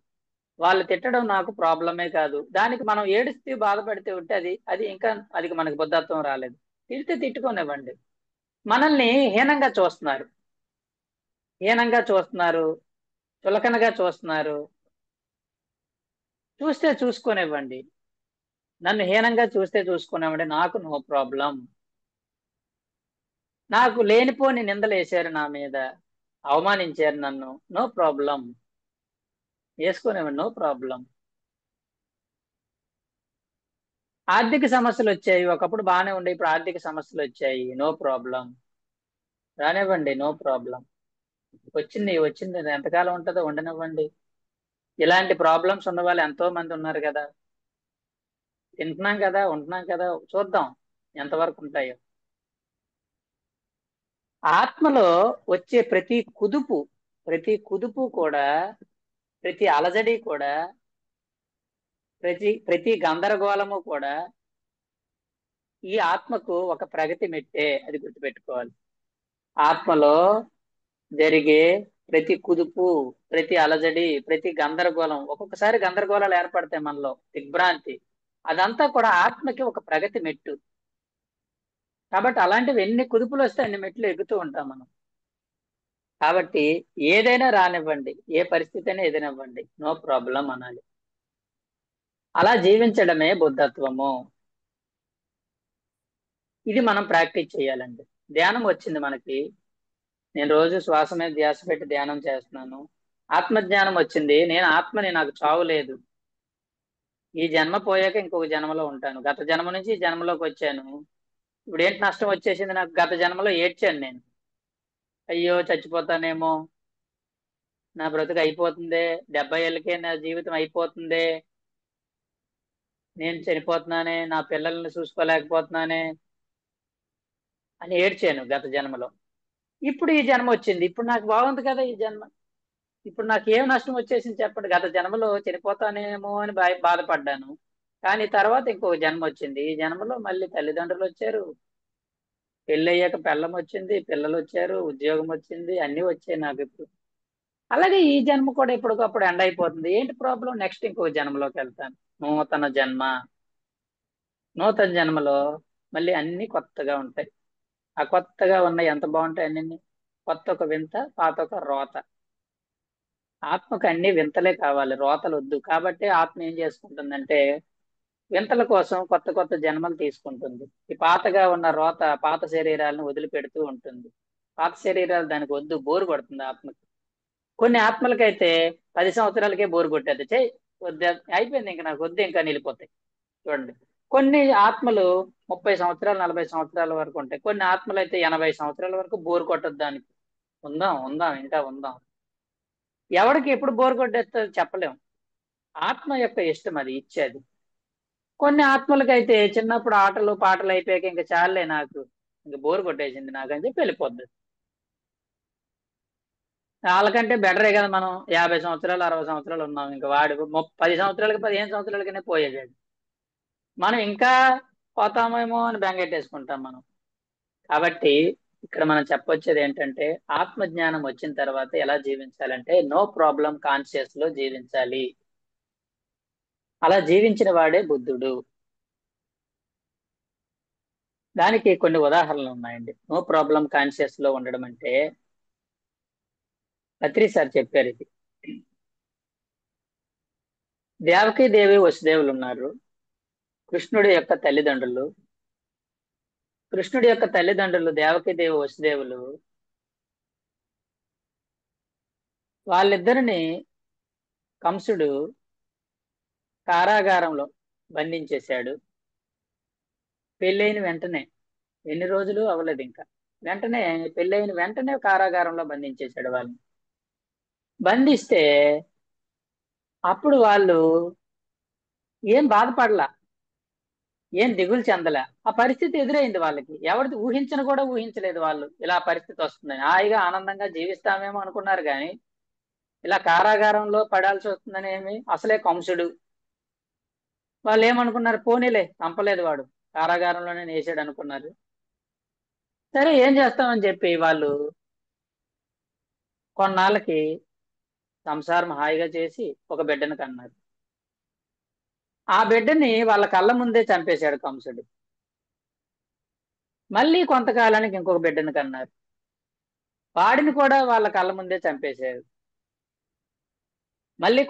వాళ్ళు తిట్టడం నాకు ప్రాబ్లమే కాదు. దానికి మనం ఏడుస్తూ బాధపడితే ఉంటే అది అది ఇంకా అది మనకి బుద్ధత్వం రాలేదు. తిట్టుకోనివ్వండి. మనల్ని హీనంగా చూస్తున్నారు, హీనంగా చూస్తున్నారు, చులకనగా చూస్తున్నారు. చూస్తే చూసుకోనివ్వండి. నన్ను హీనంగా చూస్తే చూసుకున్నామంటే నాకు నో ప్రాబ్లం. నాకు లేనిపోని నిందలేశారు నా మీద, అవమానించారు నన్ను, నో ప్రాబ్లం, వేసుకునేవాడిని, నో ప్రాబ్లం. ఆర్థిక సమస్యలు వచ్చాయి, ఒకప్పుడు బాగానే ఉండే, ఇప్పుడు ఆర్థిక సమస్యలు వచ్చాయి, నో ప్రాబ్లం, రానివ్వండి, నో ప్రాబ్లం. వచ్చింది ఎంతకాలం ఉంటుందో ఉండనివ్వండి. ఇలాంటి ప్రాబ్లమ్స్ ఉన్న వాళ్ళు ఎంతో మంది ఉన్నారు కదా. తింటున్నాం కదా, ఉంటున్నాం కదా, చూద్దాం ఎంతవరకు ఉంటాయో. ఆత్మలో వచ్చే ప్రతి కుదుపు కూడా, ప్రతి అలజడి కూడా, ప్రతి గందరగోళము కూడా ఈ ఆత్మకు ఒక ప్రగతి మెట్టే, అది గుర్తుపెట్టుకోవాలి. ఆత్మలో జరిగే ప్రతి కుదుపు, ప్రతి అలజడి, ప్రతి గందరగోళం, ఒక్కొక్కసారి గందరగోళాలు ఏర్పడతాయి మనలో, దిగ్భ్రాంతి, అదంతా కూడా ఆత్మకి ఒక ప్రగతి మెట్టు. కాబట్టి అలాంటివి ఎన్ని కుదుపులు వస్తే అన్ని మెట్లు ఎక్కుతూ ఉంటాం మనం. కాబట్టి ఏదైనా రానివ్వండి, ఏ పరిస్థితి అయినా ఎదునివ్వండి, నో ప్రాబ్లం అనాలి. అలా జీవించడమే బుద్ధత్వము. ఇది మనం ప్రాక్టీస్ చేయాలండి. ధ్యానం వచ్చింది మనకి, నేను రోజు శ్వాస మీద ధ్యాస పెట్టి ధ్యానం చేస్తున్నాను. ఆత్మజ్ఞానం వచ్చింది, నేను ఆత్మని, నాకు చావు లేదు. ఈ జన్మ పోయాక ఇంకొక జన్మలో ఉంటాను. గత జన్మ నుంచి ఈ జన్మలోకి వచ్చాను. ఇప్పుడు ఏంటి నష్టం వచ్చేసింది నాకు? గత జన్మలో ఏడ్చాను నేను, అయ్యో చచ్చిపోతానేమో, నా బ్రతుకు అయిపోతుందే, 70 ఏళ్ళకే నా జీవితం అయిపోతుందే, నేను చనిపోతున్నానే, నా పిల్లల్ని చూసుకోలేకపోతున్నానే అని ఏడ్చాను గత జన్మలో. ఇప్పుడు ఈ జన్మ వచ్చింది, ఇప్పుడు నాకు బాగుంది కదా ఈ జన్మ. ఇప్పుడు నాకు ఏం నష్టం వచ్చేసింది చెప్పండి? గత జన్మలో చనిపోతానేమో అని బాధపడ్డాను. కానీ తర్వాత ఇంకొక జన్మ వచ్చింది, ఈ జన్మలో మళ్ళీ తల్లిదండ్రులు వచ్చారు, పెళ్ళయ్యాక పెళ్ళం వచ్చింది, పిల్లలు వచ్చారు, ఉద్యోగం వచ్చింది, అన్ని వచ్చాయి నాకు ఇప్పుడు. అలాగే ఈ జన్మ కూడా ఎప్పటికప్పుడు ఎండ్ అయిపోతుంది. ఏంటి ప్రాబ్లం? నెక్స్ట్ ఇంకొక జన్మలోకి వెళ్తాను. నూతన జన్మ. నూతన జన్మలో మళ్ళీ అన్ని కొత్తగా ఉంటాయి. ఆ కొత్తగా ఉన్నాయి ఎంత బాగుంటాయి అన్ని. కొత్త ఒక వింత, పాత ఒక రోత. ఆత్మకు అన్ని వింతలే కావాలి, రోతలు వద్దు. కాబట్టి ఆత్మ ఏం చేసుకుంటుందంటే వింతల కోసం కొత్త కొత్త జన్మలు తీసుకుంటుంది. ఈ పాతగా ఉన్న రోత, పాత శరీరాలను వదిలిపెడుతూ ఉంటుంది. పాత శరీరాలు దానికి వద్దు, బోరు కొడుతుంది ఆత్మకి. కొన్ని ఆత్మలకైతే 10 సంవత్సరాలకే బోరు కొట్టేది, చెయ్యి వద్దు అయిపోయింది ఇంకా నాకు వద్దు ఇంకా నిలిపోతాయి. చూడండి, కొన్ని ఆత్మలు 30 సంవత్సరాలు 40 సంవత్సరాల వరకు ఉంటాయి. కొన్ని ఆత్మలు అయితే 80 సంవత్సరాల వరకు బోరు కొట్టదు దానికి. ఉందాం ఉందాం ఇంకా ఉందాం. ఎవరికి ఎప్పుడు బోరు కొట్టేస్తుందో చెప్పలేం. ఆత్మ యొక్క ఇష్టం, అది ఇచ్చేది. కొన్ని ఆత్మలకైతే చిన్నప్పుడు ఆటలు పాటలు అయిపోయాక ఇంకా చాలే నాకు, ఇంకా బోరు కొట్టేసింది నాకు అని చెప్పి వెళ్ళిపోద్ది. వాళ్ళకంటే బెటరే కదా మనం. 50 సంవత్సరాలు 60 సంవత్సరాలు ఉన్నాం, ఇంకా వాడు 10 సంవత్సరాలకి 15 సంవత్సరాలకనే పోయేది. మనం ఇంకా పోతామేమో అని బెంగెట్టేసుకుంటాం మనం. కాబట్టి ఇక్కడ మనం చెప్పొచ్చేది ఏంటంటే, ఆత్మజ్ఞానం వచ్చిన తర్వాత ఎలా జీవించాలంటే నో ప్రాబ్లం కాన్షియస్ లో జీవించాలి. అలా జీవించిన వాడే బుద్ధుడు. దానికి కొన్ని ఉదాహరణలు ఉన్నాయండి. నో ప్రాబ్లం కాన్షియస్ లో ఉండడం అంటే, పత్రి సార్ చెప్పారు ఇది. దేవకీ దేవి వసుదేవులు ఉన్నారు. కృష్ణుడి యొక్క తల్లిదండ్రులు. కృష్ణుడి యొక్క తల్లిదండ్రులు దేవకీ దేవి వసుదేవులు. వాళ్ళిద్దరిని కంసుడు కారాగారంలో బంధించేశాడు. పెళ్ళైన వెంటనే, ఎన్ని రోజులు అవ్వలేదు ఇంకా, వెంటనే పెళ్ళైన వెంటనే కారాగారంలో బంధించేశాడు వాళ్ళని. బంధిస్తే అప్పుడు వాళ్ళు ఏం బాధపడలా, ఏం దిగులు చెందలే. ఆ పరిస్థితి ఎదురైంది వాళ్ళకి. ఎవరిది ఊహించను కూడా ఊహించలేదు వాళ్ళు ఇలా పరిస్థితి వస్తుందని. హాయిగా ఆనందంగా జీవిస్తామేమో అనుకున్నారు కానీ ఇలా కారాగారంలో పడాల్సి వస్తుందని ఏమి, అసలే కంసుడు. వాళ్ళు ఏమనుకున్నారు, పోనీలే చంపలేదు వాడు, కారాగారంలోనే వేసాడు అనుకున్నారు. సరే ఏం చేస్తామని చెప్పి వాళ్ళు కొన్నాళ్ళకి సంసారం హాయిగా చేసి ఒక బిడ్డను కన్నారు. ఆ బిడ్డని వాళ్ళ కళ్ళ ముందే చంపేశాడు కంసుడు. మళ్ళీ కొంతకాలానికి ఇంకొక బిడ్డను కన్నారు. వాడిని కూడా వాళ్ళ కళ్ళ ముందే చంపేశారు. మళ్ళీ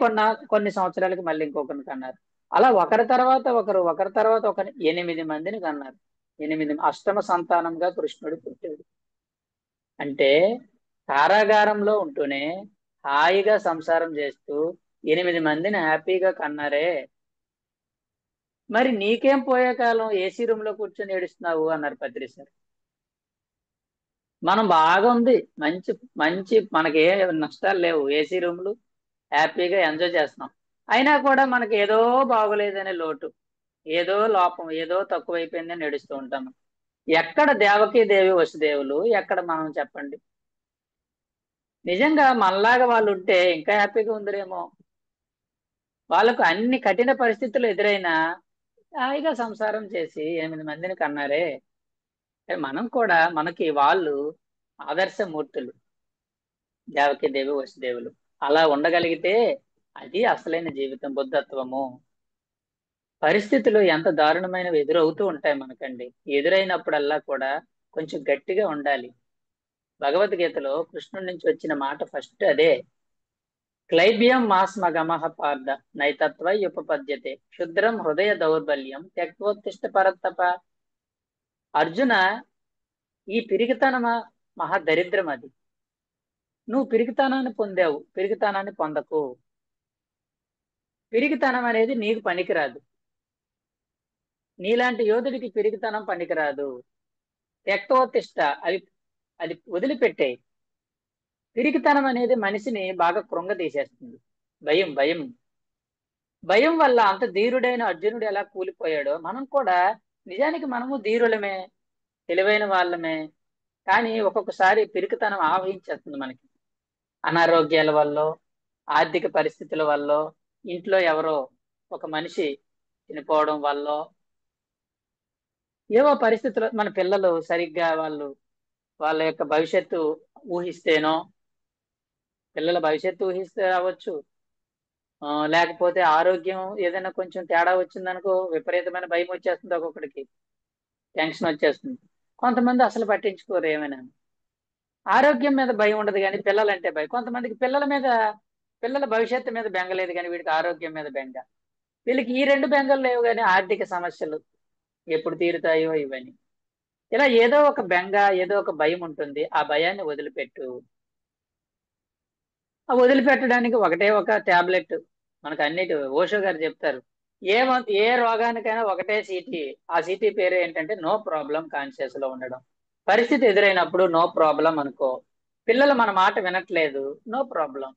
కొన్ని సంవత్సరాలకి మళ్ళీ ఇంకొకరిని కన్నారు. అలా ఒకరి తర్వాత ఒకరు, ఒకరి తర్వాత ఒకరు 8 మందిని కన్నారు. అష్టమ సంతానంగా కృష్ణుడు పుట్టాడు. అంటే కారాగారంలో ఉంటూనే హాయిగా సంసారం చేస్తూ 8 మందిని హ్యాపీగా కన్నారే. మరి నీకేం పోయే కాలం ఏసీ రూమ్ లో కూర్చొని ఏడుస్తున్నావు అన్నారు పత్రిసారి. మనం బాగా ఉంది, మంచి మంచి, మనకి ఏ నష్టాలు లేవు, ఏసీ రూమ్లు హ్యాపీగా ఎంజాయ్ చేస్తున్నాం. అయినా కూడా మనకి ఏదో బాగోలేదనే లోటు, ఏదో లోపం, ఏదో తక్కువైపోయిందని నడుస్తూ ఉంటాము. ఎక్కడ దేవకీ దేవి వసుదేవులు, ఎక్కడ మనం చెప్పండి. నిజంగా మనలాగా వాళ్ళు ఉంటే ఇంకా హ్యాపీగా ఉందరేమో. వాళ్ళకు అన్ని కఠిన పరిస్థితులు ఎదురైనా హాయిగా సంసారం చేసి 8 మందిని కన్నారే. మనం కూడా, మనకి వాళ్ళు ఆదర్శమూర్తులు, దేవకీ దేవి వసుదేవులు. అలా ఉండగలిగితే అది అసలైన జీవితం, బుద్ధత్వము. పరిస్థితులు ఎంత దారుణమైనవి ఎదురవుతూ ఉంటాయి మనకండి. ఎదురైనప్పుడల్లా కూడా కొంచెం గట్టిగా ఉండాలి. భగవద్గీతలో కృష్ణుడి నుంచి వచ్చిన మాట ఫస్ట్ అదే. క్లైబ్యం మాస్మగమః పార్థ నైతత్వై ఉపపద్యతే క్షుద్రం హృదయ దౌర్బల్యం త్యక్తోత్తిష్ట పరత్తప. అర్జున, ఈ పిరిగితనమా మహా దరిద్రం అది. నువ్వు పిరిగితనాన్ని పొందావు, పిరిగితనాన్ని పొందకు. పిరిగితనం అనేది నీకు పనికిరాదు. నీలాంటి యోధుడికి పిరిగితనం పనికిరాదు. త్యక్తోత్తిష్ట, అది అది వదిలిపెట్టే. పిరికితనం అనేది మనిషిని బాగా కృంగదీసేస్తుంది. భయం భయం భయం వల్ల అంత ధీరుడైన అర్జునుడు ఎలా కూలిపోయాడో మనం కూడా, నిజానికి మనము ధీరులమే, తెలివైన వాళ్ళమే. కానీ ఒక్కొక్కసారి పిరికితనం ఆవహించేస్తుంది మనకి. అనారోగ్యాల వల్ల, ఆర్థిక పరిస్థితుల వల్ల, ఇంట్లో ఎవరో ఒక మనిషి చనిపోవడం వల్ల, ఏవో పరిస్థితులు, మన పిల్లలు సరిగ్గా వాళ్ళు వాళ్ళ యొక్క భవిష్యత్తు ఊహిస్తేనో, పిల్లల భవిష్యత్తు ఊహిస్తే అవ్వచ్చు. లేకపోతే ఆరోగ్యం ఏదైనా కొంచెం తేడా వచ్చిందనుకో విపరీతమైన భయం వచ్చేస్తుంది, ఒక్కొక్కడికి టెన్షన్ వచ్చేస్తుంది. కొంతమంది అసలు పట్టించుకోరు ఏమైనా. ఆరోగ్యం మీద భయం ఉండదు కానీ పిల్లలంటే భయం. కొంతమందికి పిల్లల మీద, పిల్లల భవిష్యత్తు మీద బెంగ లేదు కానీ వీడికి ఆరోగ్యం మీద బెంగ. వీళ్ళకి ఈ రెండు బెంగలు లేవు కానీ ఆర్థిక సమస్యలు ఎప్పుడు తీరుతాయో ఇవన్నీ. ఇలా ఏదో ఒక బెంగ, ఏదో ఒక భయం ఉంటుంది. ఆ భయాన్ని వదిలిపెట్టు. ఆ వదిలిపెట్టడానికి ఒకటే ఒక టాబ్లెట్. మనకు అన్నిటి ఓషో గారు చెప్తారు. ఏ రోగానికైనా ఒకటే సీటీ. ఆ సీటీ పేరు ఏంటంటే నో ప్రాబ్లం కాన్షియస్ లో ఉండడం. పరిస్థితి ఎదురైనప్పుడు నో ప్రాబ్లం అనుకో. పిల్లలు మన మాట వినట్లేదు, నో ప్రాబ్లం.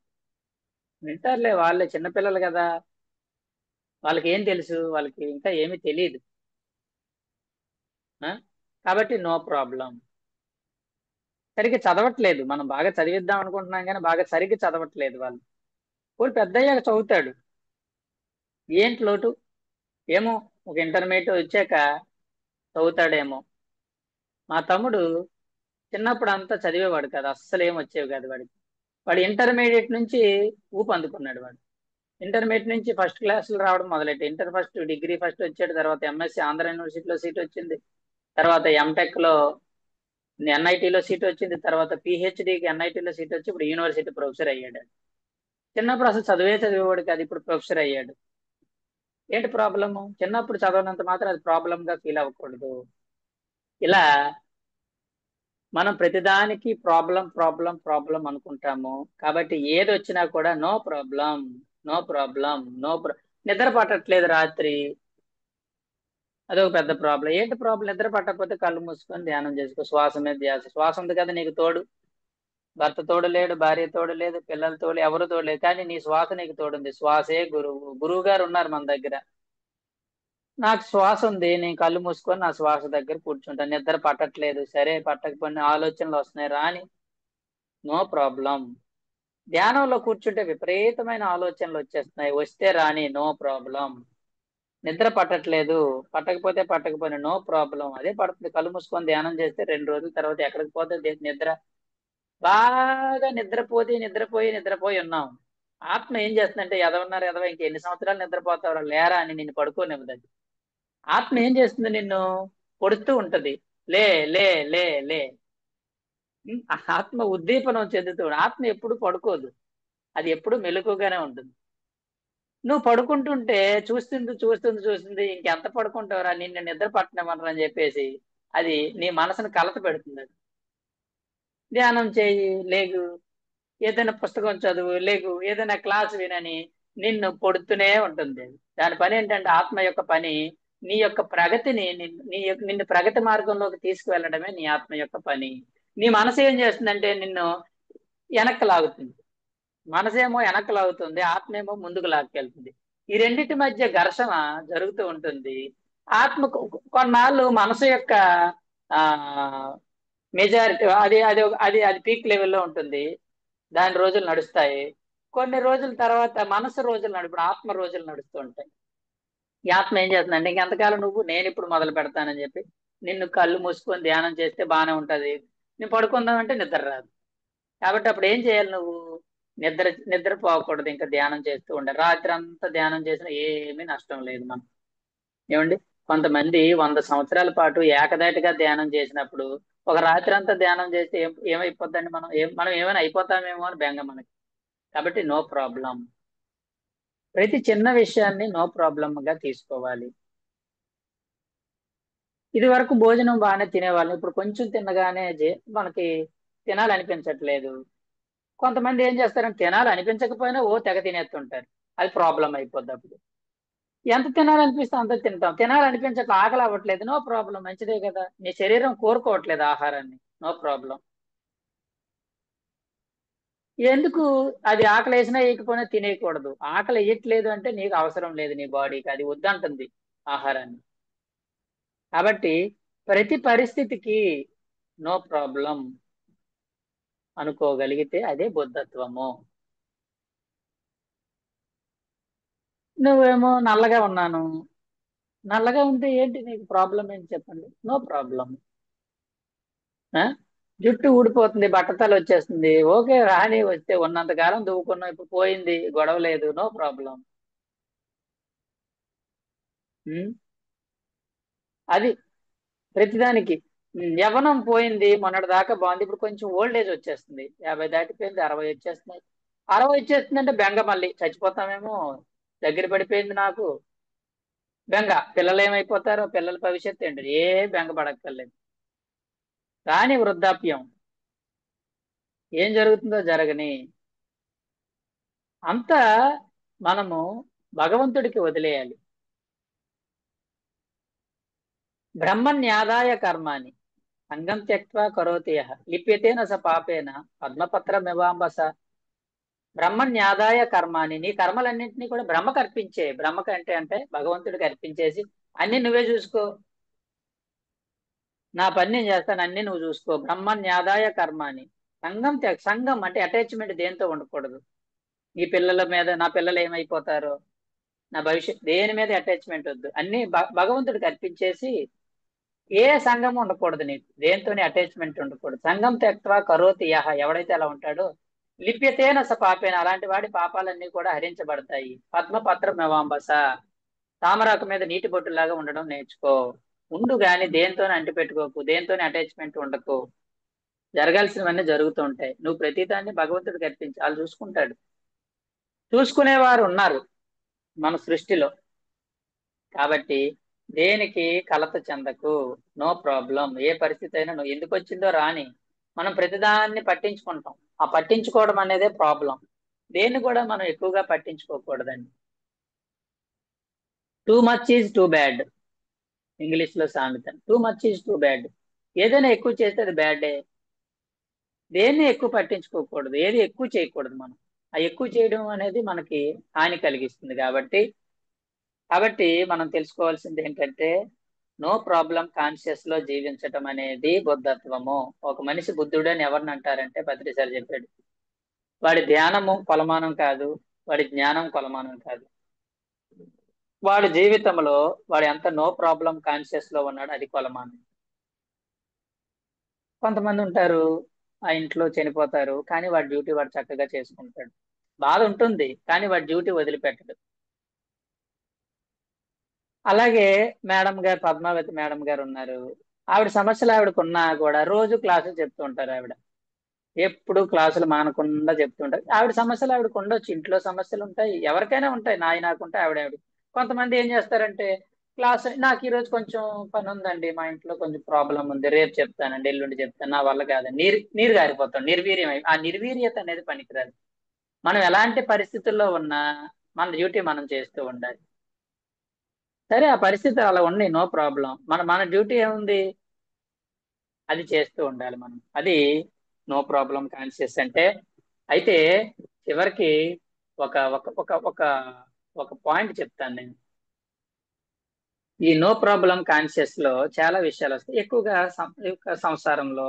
వింటారులే, వాళ్ళే చిన్నపిల్లలు కదా, వాళ్ళకి ఏం తెలుసు, వాళ్ళకి ఇంకా ఏమీ తెలియదు. ఆ? కాబట్టి నో ప్రాబ్లం. సరిగ్గా చదవట్లేదు, మనం బాగా చదివిద్దాం అనుకుంటున్నాం కానీ బాగా సరిగ్గా చదవట్లేదు వాళ్ళు. వాడు పెద్దయ్యాక చదువుతాడు, ఏంటి లోటు ఏమో, ఒక ఇంటర్మీడియట్ వచ్చాక చదువుతాడేమో. మా తమ్ముడు చిన్నప్పుడు అంతా చదివేవాడు కాదు, అస్సలు ఏం వచ్చేవి కాదు వాడికి. వాడు ఇంటర్మీడియట్ నుంచి ఊపు అందుకున్నాడు. వాడు ఇంటర్మీడియట్ నుంచి ఫస్ట్ క్లాసులు రావడం మొదలెట్టి, ఇంటర్ ఫస్ట్, డిగ్రీ ఫస్ట్ వచ్చాడు. తర్వాత ఎంఎస్సి ఆంధ్ర యూనివర్సిటీలో సీట్ వచ్చింది. తర్వాత ఎంటెక్ లో ఎన్ఐటీలో సీట్ వచ్చింది. తర్వాత పిహెచ్డికి ఎన్ఐటీలో సీట్ వచ్చి ఇప్పుడు యూనివర్సిటీ ప్రొఫెసర్ అయ్యాడు. చిన్నప్పుడు అసలు చదివేవాడు కాదు, ఇప్పుడు ప్రొఫెసర్ అయ్యాడు. ఏంటి ప్రాబ్లము? చిన్నప్పుడు చదవనంత మాత్రం అది ప్రాబ్లం గా ఫీల్ అవ్వకూడదు. ఇలా మనం ప్రతిదానికి ప్రాబ్లం ప్రాబ్లం ప్రాబ్లం అనుకుంటాము. కాబట్టి ఏది వచ్చినా కూడా నో ప్రాబ్లం, నో ప్రాబ్లం, నిద్ర పట్టట్లేదు రాత్రి, అదొక పెద్ద ప్రాబ్లం. ఏంటి ప్రాబ్లం? నిద్ర పట్టకపోతే కళ్ళు మూసుకొని ధ్యానం చేసుకో. శ్వాస మీద ధ్యాస. శ్వాస ఉంది కదా నీకు తోడు. భర్త తోడు లేడు, భార్య తోడు లేదు, పిల్లల తోడు, ఎవరు తోడు లేదు. కానీ నీ శ్వాస నీకు తోడుంది. శ్వాసే గురువు. గురువు గారు ఉన్నారు మన దగ్గర. నాకు శ్వాస ఉంది, నేను కళ్ళు మూసుకొని నా శ్వాస దగ్గర కూర్చుంటాను. నిద్ర పట్టట్లేదు, సరే, పట్టకపోయిన ఆలోచనలు వస్తున్నాయి రాని, నో ప్రాబ్లం. ధ్యానంలో కూర్చుంటే విపరీతమైన ఆలోచనలు వచ్చేస్తున్నాయి, వస్తే రాని, నో ప్రాబ్లం. నిద్ర పట్టట్లేదు, పట్టకపోతే పట్టకపోయినా నో ప్రాబ్లం. అదే పడుతుంది. కళ్ళు మూసుకొని ధ్యానం చేస్తే 2 రోజుల తర్వాత ఎక్కడికి పోతే నిద్ర. బాగా నిద్రపోయి ఉన్నాం. ఆత్మ ఏం చేస్తుందంటే, ఎదవన్నారు ఎదవ, ఇంక ఎన్ని సంవత్సరాలు నిద్రపోతావురా లేరా అని నిన్ను పడుకోనివ్వదు. ఆత్మ ఏం చేస్తుంది? నిన్ను పొడుస్తూ ఉంటది. లే లే లే లే. ఆత్మ ఉద్దీపనం చెందుతూ, ఆత్మ ఎప్పుడు పడుకోదు, అది ఎప్పుడు మెలకుగానే ఉంటుంది. నువ్వు పడుకుంటుంటే చూస్తుంది, ఇంకెంత పడుకుంటావురా, నిన్ను నిద్ర పట్టనివ్వనరా అని చెప్పేసి అది నీ మనసును కలత పెడుతుంది. అది ధ్యానం చేయి లేగు, ఏదైనా పుస్తకం చదువు లేకు, ఏదైనా క్లాస్ వినని నిన్ను పొడుతూనే ఉంటుంది. దాని పని ఏంటంటే, ఆత్మ యొక్క పని నీ యొక్క ప్రగతిని, నిన్ను ప్రగతి మార్గంలోకి తీసుకువెళ్ళడమే నీ ఆత్మ యొక్క పని. నీ మనసు ఏం చేస్తుందంటే నిన్ను వెనక్కి లాగుతుంది. మనసేమో వెనక్కి లాగుతుంది, ఆత్మ ఏమో ముందుకు లాక్కెళ్తుంది. ఈ రెండింటి మధ్య ఘర్షణ జరుగుతూ ఉంటుంది. ఆత్మ కొన్నాళ్ళు మనసు యొక్క ఆ మెజారిటీ, అది పీక్ లెవెల్లో ఉంటుంది. దాని రోజులు నడుస్తాయి. కొన్ని రోజుల తర్వాత మనసు రోజులు ఇప్పుడు ఆత్మ రోజులు నడుస్తూ ఉంటాయి. ఈ ఆత్మ ఏం చేస్తుందంటే, ఇంకెంతకాలం నువ్వు, నేను ఇప్పుడు మొదలు పెడతానని చెప్పి నిన్ను కళ్ళు మూసుకొని ధ్యానం చేస్తే బాగానే ఉంటది. నేను పడుకుందామంటే నిద్ర రాదు. కాబట్టి అప్పుడు ఏం చేయాలి నువ్వు? నిద్రపోకూడదు, ఇంకా ధ్యానం చేస్తూ ఉండాలి. రాత్రి అంతా ధ్యానం చేసినా ఏమీ నష్టం లేదు. మనం ఏమండి, కొంతమంది 100 సంవత్సరాల పాటు ఏకదాటిగా ధ్యానం చేసినప్పుడు ఒక రాత్రి అంతా ధ్యానం చేస్తే ఏమైపోద్దండి? మనం ఏమైనా అయిపోతామేమో అని బెంగ మనకి. కాబట్టి నో ప్రాబ్లం. ప్రతి చిన్న విషయాన్ని నో ప్రాబ్లం గా తీసుకోవాలి. ఇది వరకు భోజనం బాగానే తినేవాళ్ళం, ఇప్పుడు కొంచెం తినగానే మనకి తినాలనిపించట్లేదు. కొంతమంది ఏం చేస్తారంటే, తినాలనిపించకపోయినా ఓ తెగ తినేస్తుంటారు. అది ప్రాబ్లం అయిపోద్ది అప్పుడు. ఎంత తినాలనిపిస్తే అంత తింటాం. తినాలనిపించట్లేదు, ఆకలి అవ్వట్లేదు, నో ప్రాబ్లం, మంచిదే కదా. నీ శరీరం కోరుకోవట్లేదు ఆహారాన్ని, నో ప్రాబ్లం. ఎందుకు? అది ఆకలి వేసినా వేయకపోయినా తినేయకూడదు. ఆకలి వేయట్లేదు అంటే నీకు అవసరం లేదు, నీ బాడీకి అది వద్దంటుంది ఆహారాన్ని. కాబట్టి ప్రతి పరిస్థితికి నో ప్రాబ్లం అనుకోగలిగితే అదే బుద్ధత్వము. నువ్వేమో నల్లగా ఉన్నాను, నల్లగా ఉంటే ఏంటి నీకు ప్రాబ్లం ఏంటి చెప్పండి? No problem. జుట్టు ఊడిపోతుంది, బట్టతల వచ్చేస్తుంది, ఓకే రాని, వస్తే ఉన్నంత కాలం దువ్వుకున్నాం, ఇప్పుడు పోయింది, గొడవ లేదు, నో ప్రాబ్లం. అది ప్రతిదానికి. యవ్వనం పోయింది, మొన్నటి దాకా బాగుంది, ఇప్పుడు కొంచెం ఓల్డ్ ఏజ్ వచ్చేస్తుంది, 50 దాటిపోయింది, 60 వచ్చేస్తున్నాయి. 60 వచ్చేస్తుంది అంటే బెంగ, మళ్ళీ చచ్చిపోతామేమో, దగ్గర పడిపోయింది నాకు బెంగ. పిల్లలు ఏమైపోతారో, పిల్లల భవిష్యత్తు ఏంటి, ఏ బెంగ పడక్కర్లేదు. కానీ వృద్ధాప్యం ఏం జరుగుతుందో జరగని, అంతా మనము భగవంతుడికి వదిలేయాలి. బ్రహ్మన్యాదాయ కర్మాని సంగం త్యక్వా కరోతి యః లిప్యతేన స పాపేన పద్మపత్రమివాంబస. బ్రహ్మన్యాదాయ కర్మాని, నీ కర్మలన్నింటినీ కూడా బ్రహ్మకు అర్పించే. బ్రహ్మకు అంటే భగవంతుడికి అర్పించేసి అన్ని నువ్వే చూసుకో, నా పని నేను చేస్తాను, అన్ని నువ్వు చూసుకో. బ్రహ్మన్యాదాయ కర్మాని సంగం అంటే అటాచ్మెంట్ దేంతో ఉండకూడదు. నీ పిల్లల మీద, నా పిల్లలు ఏమైపోతారో, నా భవిష్యత్, దేని మీద అటాచ్మెంట్ వద్దు, అన్ని భగవంతుడికి అర్పించేసి. ఏ సంఘం ఉండకూడదు, నీకు దేంతోనే అటాచ్మెంట్ ఉండకూడదు. సంఘం త్యక్వా కరోతి యః, ఎవడైతే అలా ఉంటాడో లిప్యతేన స పాపేన, అలాంటి వాడి పాపాలన్నీ కూడా హరించబడతాయి. పద్మపత్రం నవాంబస, తామరాకు మీద నీటి బొట్టులాగా ఉండడం నేర్చుకో. ఉండు గాని దేంతోనే అంటి పెట్టుకోకు, దేంతోనే అటాచ్మెంట్ ఉండకు. జరగాల్సినవన్నీ జరుగుతూ ఉంటాయి. నువ్వు ప్రతిదాన్ని భగవంతుడికి అర్పించి, వాళ్ళు చూసుకుంటాడు. చూసుకునేవారు ఉన్నారు మన సృష్టిలో. కాబట్టి దేనికి కలత చెందకు, నో ప్రాబ్లం. ఏ పరిస్థితి అయినా నువ్వు ఎందుకు వచ్చిందో రాని. మనం ప్రతిదాన్ని పట్టించుకుంటాం. ఆ పట్టించుకోవడం అనేదే ప్రాబ్లం. దేన్ని కూడా మనం ఎక్కువగా పట్టించుకోకూడదండి. Too much is too bad. English లో సామెత. Too much is too bad. ఏదైనా ఎక్కువ చేస్తే అది బ్యాడే. దేన్ని ఎక్కువ పట్టించుకోకూడదు, ఏది ఎక్కువ చేయకూడదు మనం. ఆ ఎక్కువ చేయడం అనేది మనకి హాని కలిగిస్తుంది. కాబట్టి మనం తెలుసుకోవాల్సింది ఏంటంటే, నో ప్రాబ్లం కాన్షియస్ లో జీవించటం అనేది బుద్ధత్వము. ఒక మనిషి బుద్ధుడు అని ఎవరిని అంటారంటే, భద్రిసారి చెప్పాడు, వాడి ధ్యానము కొలమానం కాదు, వాడి జ్ఞానం కొలమానం కాదు, వాడి జీవితంలో వాడు ఎంత నో ప్రాబ్లం కాన్షియస్ లో ఉన్నాడు అది కొలమానం. కొంతమంది ఉంటారు, ఆ ఇంట్లో చనిపోతారు కానీ వాడి డ్యూటీ వాడు చక్కగా చేసుకుంటాడు. బాధ ఉంటుంది కానీ వాడి డ్యూటీ వదిలిపెట్టడు. అలాగే మేడం గారు, పద్మావతి మేడం గారు ఉన్నారు. ఆవిడ సమస్యలు ఆవిడకు ఉన్నా కూడా రోజు క్లాసులు చెప్తూ ఉంటారు ఆవిడ. ఎప్పుడు క్లాసులు మానకుండా చెప్తుంటారు. ఆవిడ సమస్యలు ఆవిడకు ఉండొచ్చు, ఇంట్లో సమస్యలు ఉంటాయి, ఎవరికైనా ఉంటాయి, నాకుంటే ఆవిడ. కొంతమంది ఏం చేస్తారంటే, క్లాస్ నాకు ఈ రోజు కొంచెం పని ఉందండి, మా ఇంట్లో కొంచెం ప్రాబ్లం ఉంది, రేపు చెప్తానండి, ఎల్లుండి చెప్తాను, నా వల్ల కాదండి, నీరు నీరు గారిపోతాం, నిర్వీర్యం ఆ నిర్వీర్యత అనేది పనికిరాదు. మనం ఎలాంటి పరిస్థితుల్లో ఉన్నా మన డ్యూటీ మనం చేస్తూ ఉండాలి. సరే, ఆ పరిస్థితి అలా ఉన్నాయి, నో ప్రాబ్లం. మన మన డ్యూటీ ఏముంది, అది చేస్తూ ఉండాలి మనం. అది నో ప్రాబ్లం కాన్షియస్ అంటే. అయితే చివరికి ఒక ఒక ఒక ఒక ఒక పాయింట్ చెప్తాను నేను. ఈ నో ప్రాబ్లం కాన్షియస్ లో చాలా విషయాలు వస్తాయి. ఎక్కువగా సంసారంలో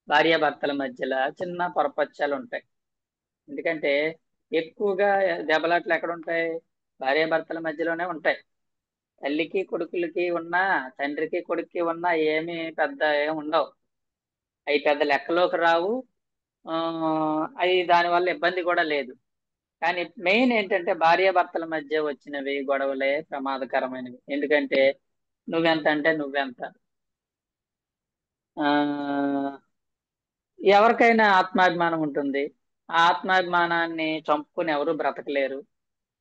భార్యాభర్తల మధ్యలో చిన్న పొరపచ్చాలు ఉంటాయి. ఎందుకంటే ఎక్కువగా దెబ్బలాట్లు ఎక్కడ ఉంటాయి, భార్యాభర్తల మధ్యలోనే ఉంటాయి. తల్లికి కొడుకులకి ఉన్నా, తండ్రికి కొడుక్కి ఉన్నా ఏమి పెద్ద ఏమి ఉండవు. అవి పెద్ద లెక్కలోకి రావు. ఆ అవి దానివల్ల ఇబ్బంది కూడా లేదు. కానీ మెయిన్ ఏంటంటే భార్యాభర్తల మధ్య వచ్చినవి గొడవలే ప్రమాదకరమైనవి. ఎందుకంటే నువ్వెంత అంటే నువ్వెంత. ఆ ఎవరికైనా ఆత్మాభిమానం ఉంటుంది. ఆ ఆత్మాభిమానాన్ని చంపుకుని ఎవరు బ్రతకలేరు.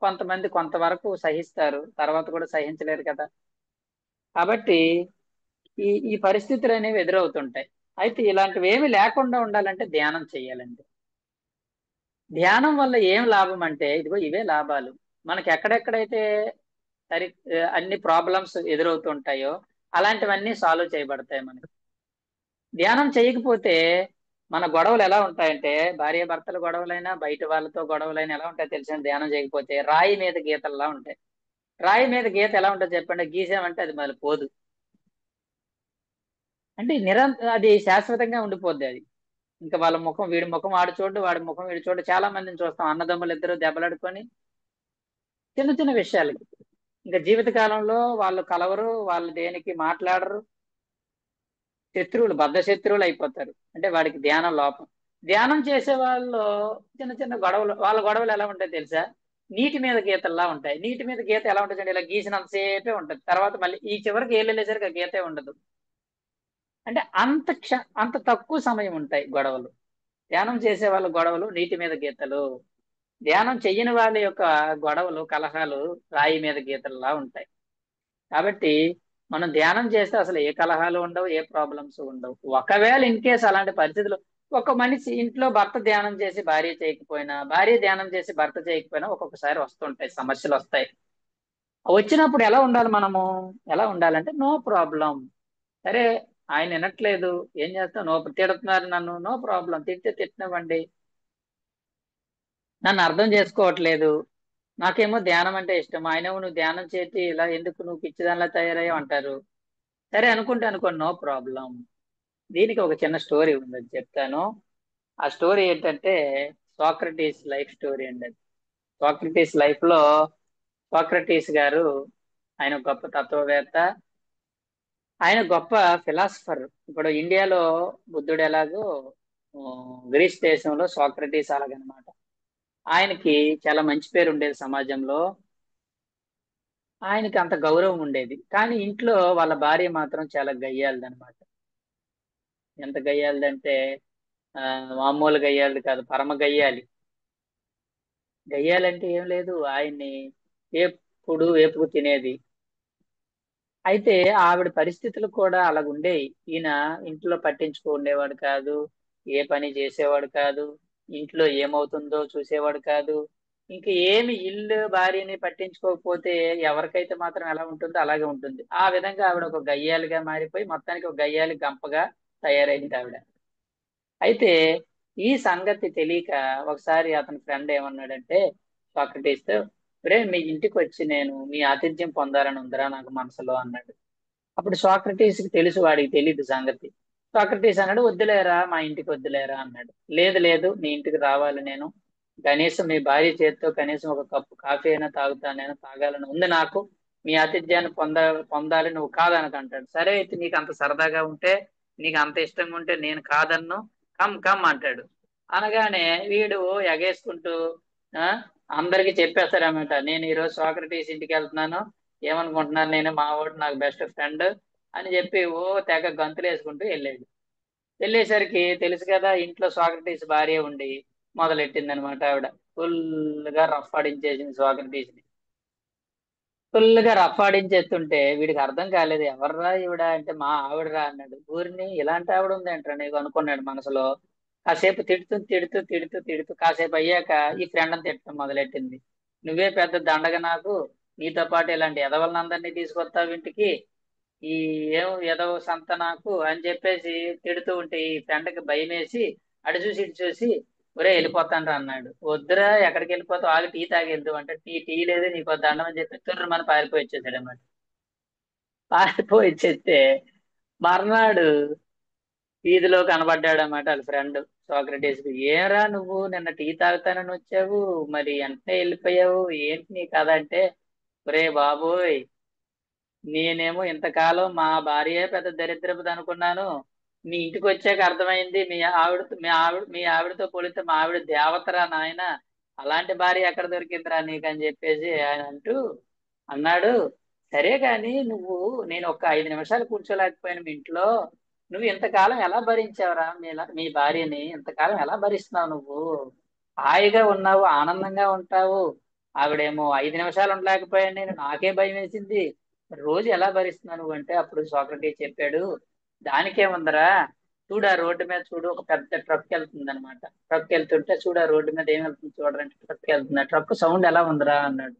కొంతమంది కొంతవరకు సహిస్తారు, తర్వాత కూడా సహించలేరు కదా. కాబట్టి ఈ పరిస్థితులు అనేవి ఎదురవుతుంటాయి. అయితే ఇలాంటివి ఏమి లేకుండా ఉండాలంటే ధ్యానం చేయాలండి. ధ్యానం వల్ల ఏం లాభం అంటే, ఇదిగో ఇవే లాభాలు. మనకి ఎక్కడెక్కడైతే సరి అన్ని ప్రాబ్లమ్స్ ఎదురవుతుంటాయో అలాంటివన్నీ సాల్వ్ చేయబడతాయి మనకి. ధ్యానం చేయకపోతే మన గొడవలు ఎలా ఉంటాయంటే, భార్య భర్తల గొడవలైనా బయట వాళ్ళతో గొడవలైనా ఎలా ఉంటాయి తెలిసిన, ధ్యానం చేయకపోతే రాయి మీద గీతల్లా ఉంటాయి. రాయి మీద గీత ఎలా ఉంటుంది చెప్పండి, గీసామంటే అది మళ్ళీ పోదు. అంటే అది శాశ్వతంగా ఉండిపోద్ది అది. ఇంకా వాళ్ళ ముఖం, వీడి ముఖం వాడి చూడు, వాడి ముఖం వీడి చూడు. చాలా మందిని చూస్తాం, అన్నదమ్ములు ఇద్దరు దెబ్బలాడుకొని చిన్న చిన్న విషయాలకి ఇంకా జీవిత కాలంలో వాళ్ళు కలవరు, వాళ్ళు దేనికి మాట్లాడరు, శత్రువులు, బద్ధ శత్రువులు అయిపోతారు. అంటే వాడికి ధ్యానం లోపం. ధ్యానం చేసే వాళ్ళు చిన్న చిన్న గొడవలు, వాళ్ళ గొడవలు ఎలా ఉంటాయి తెలుసా, నీటి మీద గీతల్లా ఉంటాయి. నీటి మీద గీత ఎలా ఉంటుంది అంటే, ఇలా గీసినంతసేపే ఉంటుంది, తర్వాత మళ్ళీ ఈ చివరికి ఏళ్ళు వెళ్ళేసరికి ఆ గీతే ఉండదు. అంటే అంత తక్కువ సమయం ఉంటాయి గొడవలు. ధ్యానం చేసే వాళ్ళ గొడవలు నీటి మీద గీతలు. ధ్యానం చెయ్యని వాళ్ళ యొక్క గొడవలు, కలహాలు రాయి మీద గీతల్లా ఉంటాయి. కాబట్టి మనం ధ్యానం చేస్తే అసలు ఏ కలహాలు ఉండవు, ఏ ప్రాబ్లమ్స్ ఉండవు. ఒకవేళ ఇన్ కేసు అలాంటి పరిస్థితులు, ఒక మనిషి ఇంట్లో భర్త ధ్యానం చేసి భార్య చేయకపోయినా, భార్య ధ్యానం చేసి భర్త చేయకపోయినా ఒక్కొక్కసారి వస్తుంటాయి, సమస్యలు వస్తాయి. వచ్చినప్పుడు ఎలా ఉండాలి మనము, ఎలా ఉండాలంటే నో ప్రాబ్లం. సరే, ఆయన వినట్లేదు, ఏం చేస్తాం, తిడుతున్నారు నన్ను, నో ప్రాబ్లం, తిడితే తిట్టనివ్వండి. నన్ను అర్థం చేసుకోవట్లేదు, నాకేమో ధ్యానం అంటే ఇష్టం, ఆయనేమో నువ్వు ధ్యానం చేసి ఇలా ఎందుకు నువ్వు పిచ్చిదానిలా తయారయ్యావు అంటారు. సరే అనుకుంటే అనుకోండి, నో ప్రాబ్లం. దీనికి ఒక చిన్న స్టోరీ ఉంది, అది చెప్తాను. ఆ స్టోరీ ఏంటంటే, సోక్రటీస్ లైఫ్ స్టోరీ అండి అది. సోక్రటీస్ లైఫ్ లో సోక్రటీస్ గారు, ఆయన గొప్ప తత్వవేత్త, ఆయన గొప్ప ఫిలాసఫర్. ఇప్పుడు ఇండియాలో బుద్ధుడు ఎలాగో, ఆ, గ్రీస్ దేశంలో సోక్రటీస్ అలాగనమాట. ఆయనకి చాలా మంచి పేరు ఉండేది సమాజంలో. ఆయనకి అంత గౌరవం ఉండేది. కానీ ఇంట్లో వాళ్ళ భార్య మాత్రం చాలా గయ్యాలిదనమాట. ఎంత గయ్యాలిదంటే, ఆ మామూలు గయ్యాలిది కాదు, పరమ గయ్యాలి. గయ్యాలంటే ఏం లేదు, ఆయన్ని ఎప్పుడు వేపుకు తినేది. అయితే ఆవిడ పరిస్థితులు కూడా అలాగుండేవి. ఈయన ఇంట్లో పట్టించుకునేవాడు కాదు, ఏ పని చేసేవాడు కాదు, ఇంట్లో ఏమవుతుందో చూసేవాడు కాదు. ఇంక ఏమి ఇల్లు భార్యని పట్టించుకోకపోతే ఎవరికైతే మాత్రం ఎలా ఉంటుందో అలాగే ఉంటుంది. ఆ విధంగా ఆవిడ ఒక గయ్యాలిగా మారిపోయి మొత్తానికి ఒక గయ్యాలి గంపగా తయారైంది ఆవిడ. అయితే ఈ సంగతి తెలియక ఒకసారి అతని ఫ్రెండ్ ఏమన్నాడంటే సాక్రటీస్‌తో, "ఒరేయ్! మీ ఇంటికి వచ్చి నేను మీ ఆతిథ్యం పొందాలని ఉందిరా నాకు మనసులో" అన్నాడు. అప్పుడు సాక్రటీస్‌కి తెలుసు, వాడికి తెలీదు సంగతి. సాక్రటీస్ అన్నాడు, "వద్దులేరా మా ఇంటికి వద్దులేరా" అన్నాడు. "లేదు లేదు నీ ఇంటికి రావాలి నేను. కనీసం మీ భార్య చేత్తో కనీసం ఒక కప్పు కాఫీ అయినా తాగుతాను, నేను తాగాలని ఉంది నాకు. మీ ఆతిథ్యాన్ని పొందాలి, నువ్వు కాదనకు" అంటాడు. సరే అయితే నీకు అంత సరదాగా ఉంటే, నీకు అంత ఇష్టంగా ఉంటే నేను కాదన్ను. కమ్ కమ్ అంటాడు. అనగానే వీడు ఎగేసుకుంటూ ఆ అందరికి చెప్పేస్తాడనమాట. నేను ఈరోజు సాక్రటీస్ ఇంటికి వెళ్తున్నాను. ఏమనుకుంటున్నారు, నేను మా వాడు నాకు బెస్ట్ ఫ్రెండ్ అని చెప్పి ఓ తెగ గంతులు వేసుకుంటూ వెళ్ళాడు. వెళ్ళేసరికి తెలుసు కదా, ఇంట్లో సాక్రటీస్ భార్య ఉండి మొదలెట్టింది అనమాట ఆవిడ. ఫుల్ గా రఫ్ ఆడించేసింది సాక్రటీస్ ని. ఫుల్ గా రఫ్ ఆడించేస్తుంటే వీడికి అర్థం కాలేదు, ఎవర్రా ఈవిడ అంటే మా ఆవిడరా అన్నాడు. ఊరిని ఇలాంటి ఆవిడ ఉంది అంటారా నీకు అనుకున్నాడు మనసులో. కాసేపు తిడుతూ తిడుతూ తిడుతూ తిడుతూ కాసేపు అయ్యాక ఈ ఫ్రెండ్ అని తిట్టడం మొదలెట్టింది. "నువ్వే పెద్ద దండగ నాకు, నీతో పాటు ఇలాంటి ఎదవలనందరినీ తీసుకొస్తావు ఇంటికి, ఈ ఏం ఎదవ సంత నాకు" అని చెప్పేసి తిడుతూ ఉంటే ఈ ఫ్రెండ్కి భయం వేసి అటు చూసి ఇటు చూసి, "ఒరే వెళ్ళిపోతాను అన్నాడు. "వద్దురా ఎక్కడికి వెళ్ళిపోతావు, ఆగి టీ తాగి వెళ్తావు" అంటే, "టీ టీ లేదు నీకు దండం" అని చెప్పి తుర్రమని పారిపోయి వచ్చేసాడు అన్నమాట. పారిపోయి వచ్చేస్తే మర్నాడు వీధిలో కనబడ్డాడు అన్నమాట వాళ్ళ ఫ్రెండ్ సోక్రటీస్ కి. "ఏరా నువ్వు నిన్న టీ తాగుతానని వచ్చావు, మరి వెంటనే వెళ్ళిపోయావు, ఏంటి నీ కథ" అంటే, "ఒరే బాబోయ్, నేనేమో ఇంతకాలం మా భార్య పెద్ద దరిద్రపుది అనుకున్నాను. మీ ఇంటికి వచ్చాక అర్థమైంది, మీ ఆవిడతో పోలిస్తే మా ఆవిడ దేవతరా నాయన. అలాంటి భార్య ఎక్కడ దొరికిందిరా నీకు" అని చెప్పేసి ఆయన అంటూ అన్నాడు. "సరే గాని నువ్వు, నేను ఒక 5 నిమిషాలు కూర్చోలేకపోయాను మీ ఇంట్లో. నువ్వు ఇంతకాలం ఎలా భరించావురా మీ భార్యని, ఇంతకాలం ఎలా భరిస్తున్నావు నువ్వు? హాయిగా ఉన్నావు, ఆనందంగా ఉంటావు. ఆవిడేమో 5 నిమిషాలు ఉండలేకపోయాను నేను, నాకే భయం వేసింది. రోజు ఎలా భరిస్తున్నావు నువ్వు" అంటే అప్పుడు సోక్రటీస్ చెప్పాడు, "దానికేముందరా, చూడు ఆ రోడ్డు మీద చూడు, ఒక పెద్ద ట్రక్ వెళ్తుంది అనమాట. ట్రక్ వెళ్తుంటే చూడు ఆ రోడ్డు మీద ఏం వెళ్తుంది చూడరంటే ట్రక్ వెళ్తుంది. ఆ ట్రక్ సౌండ్ ఎలా ఉందిరా అన్నాడు.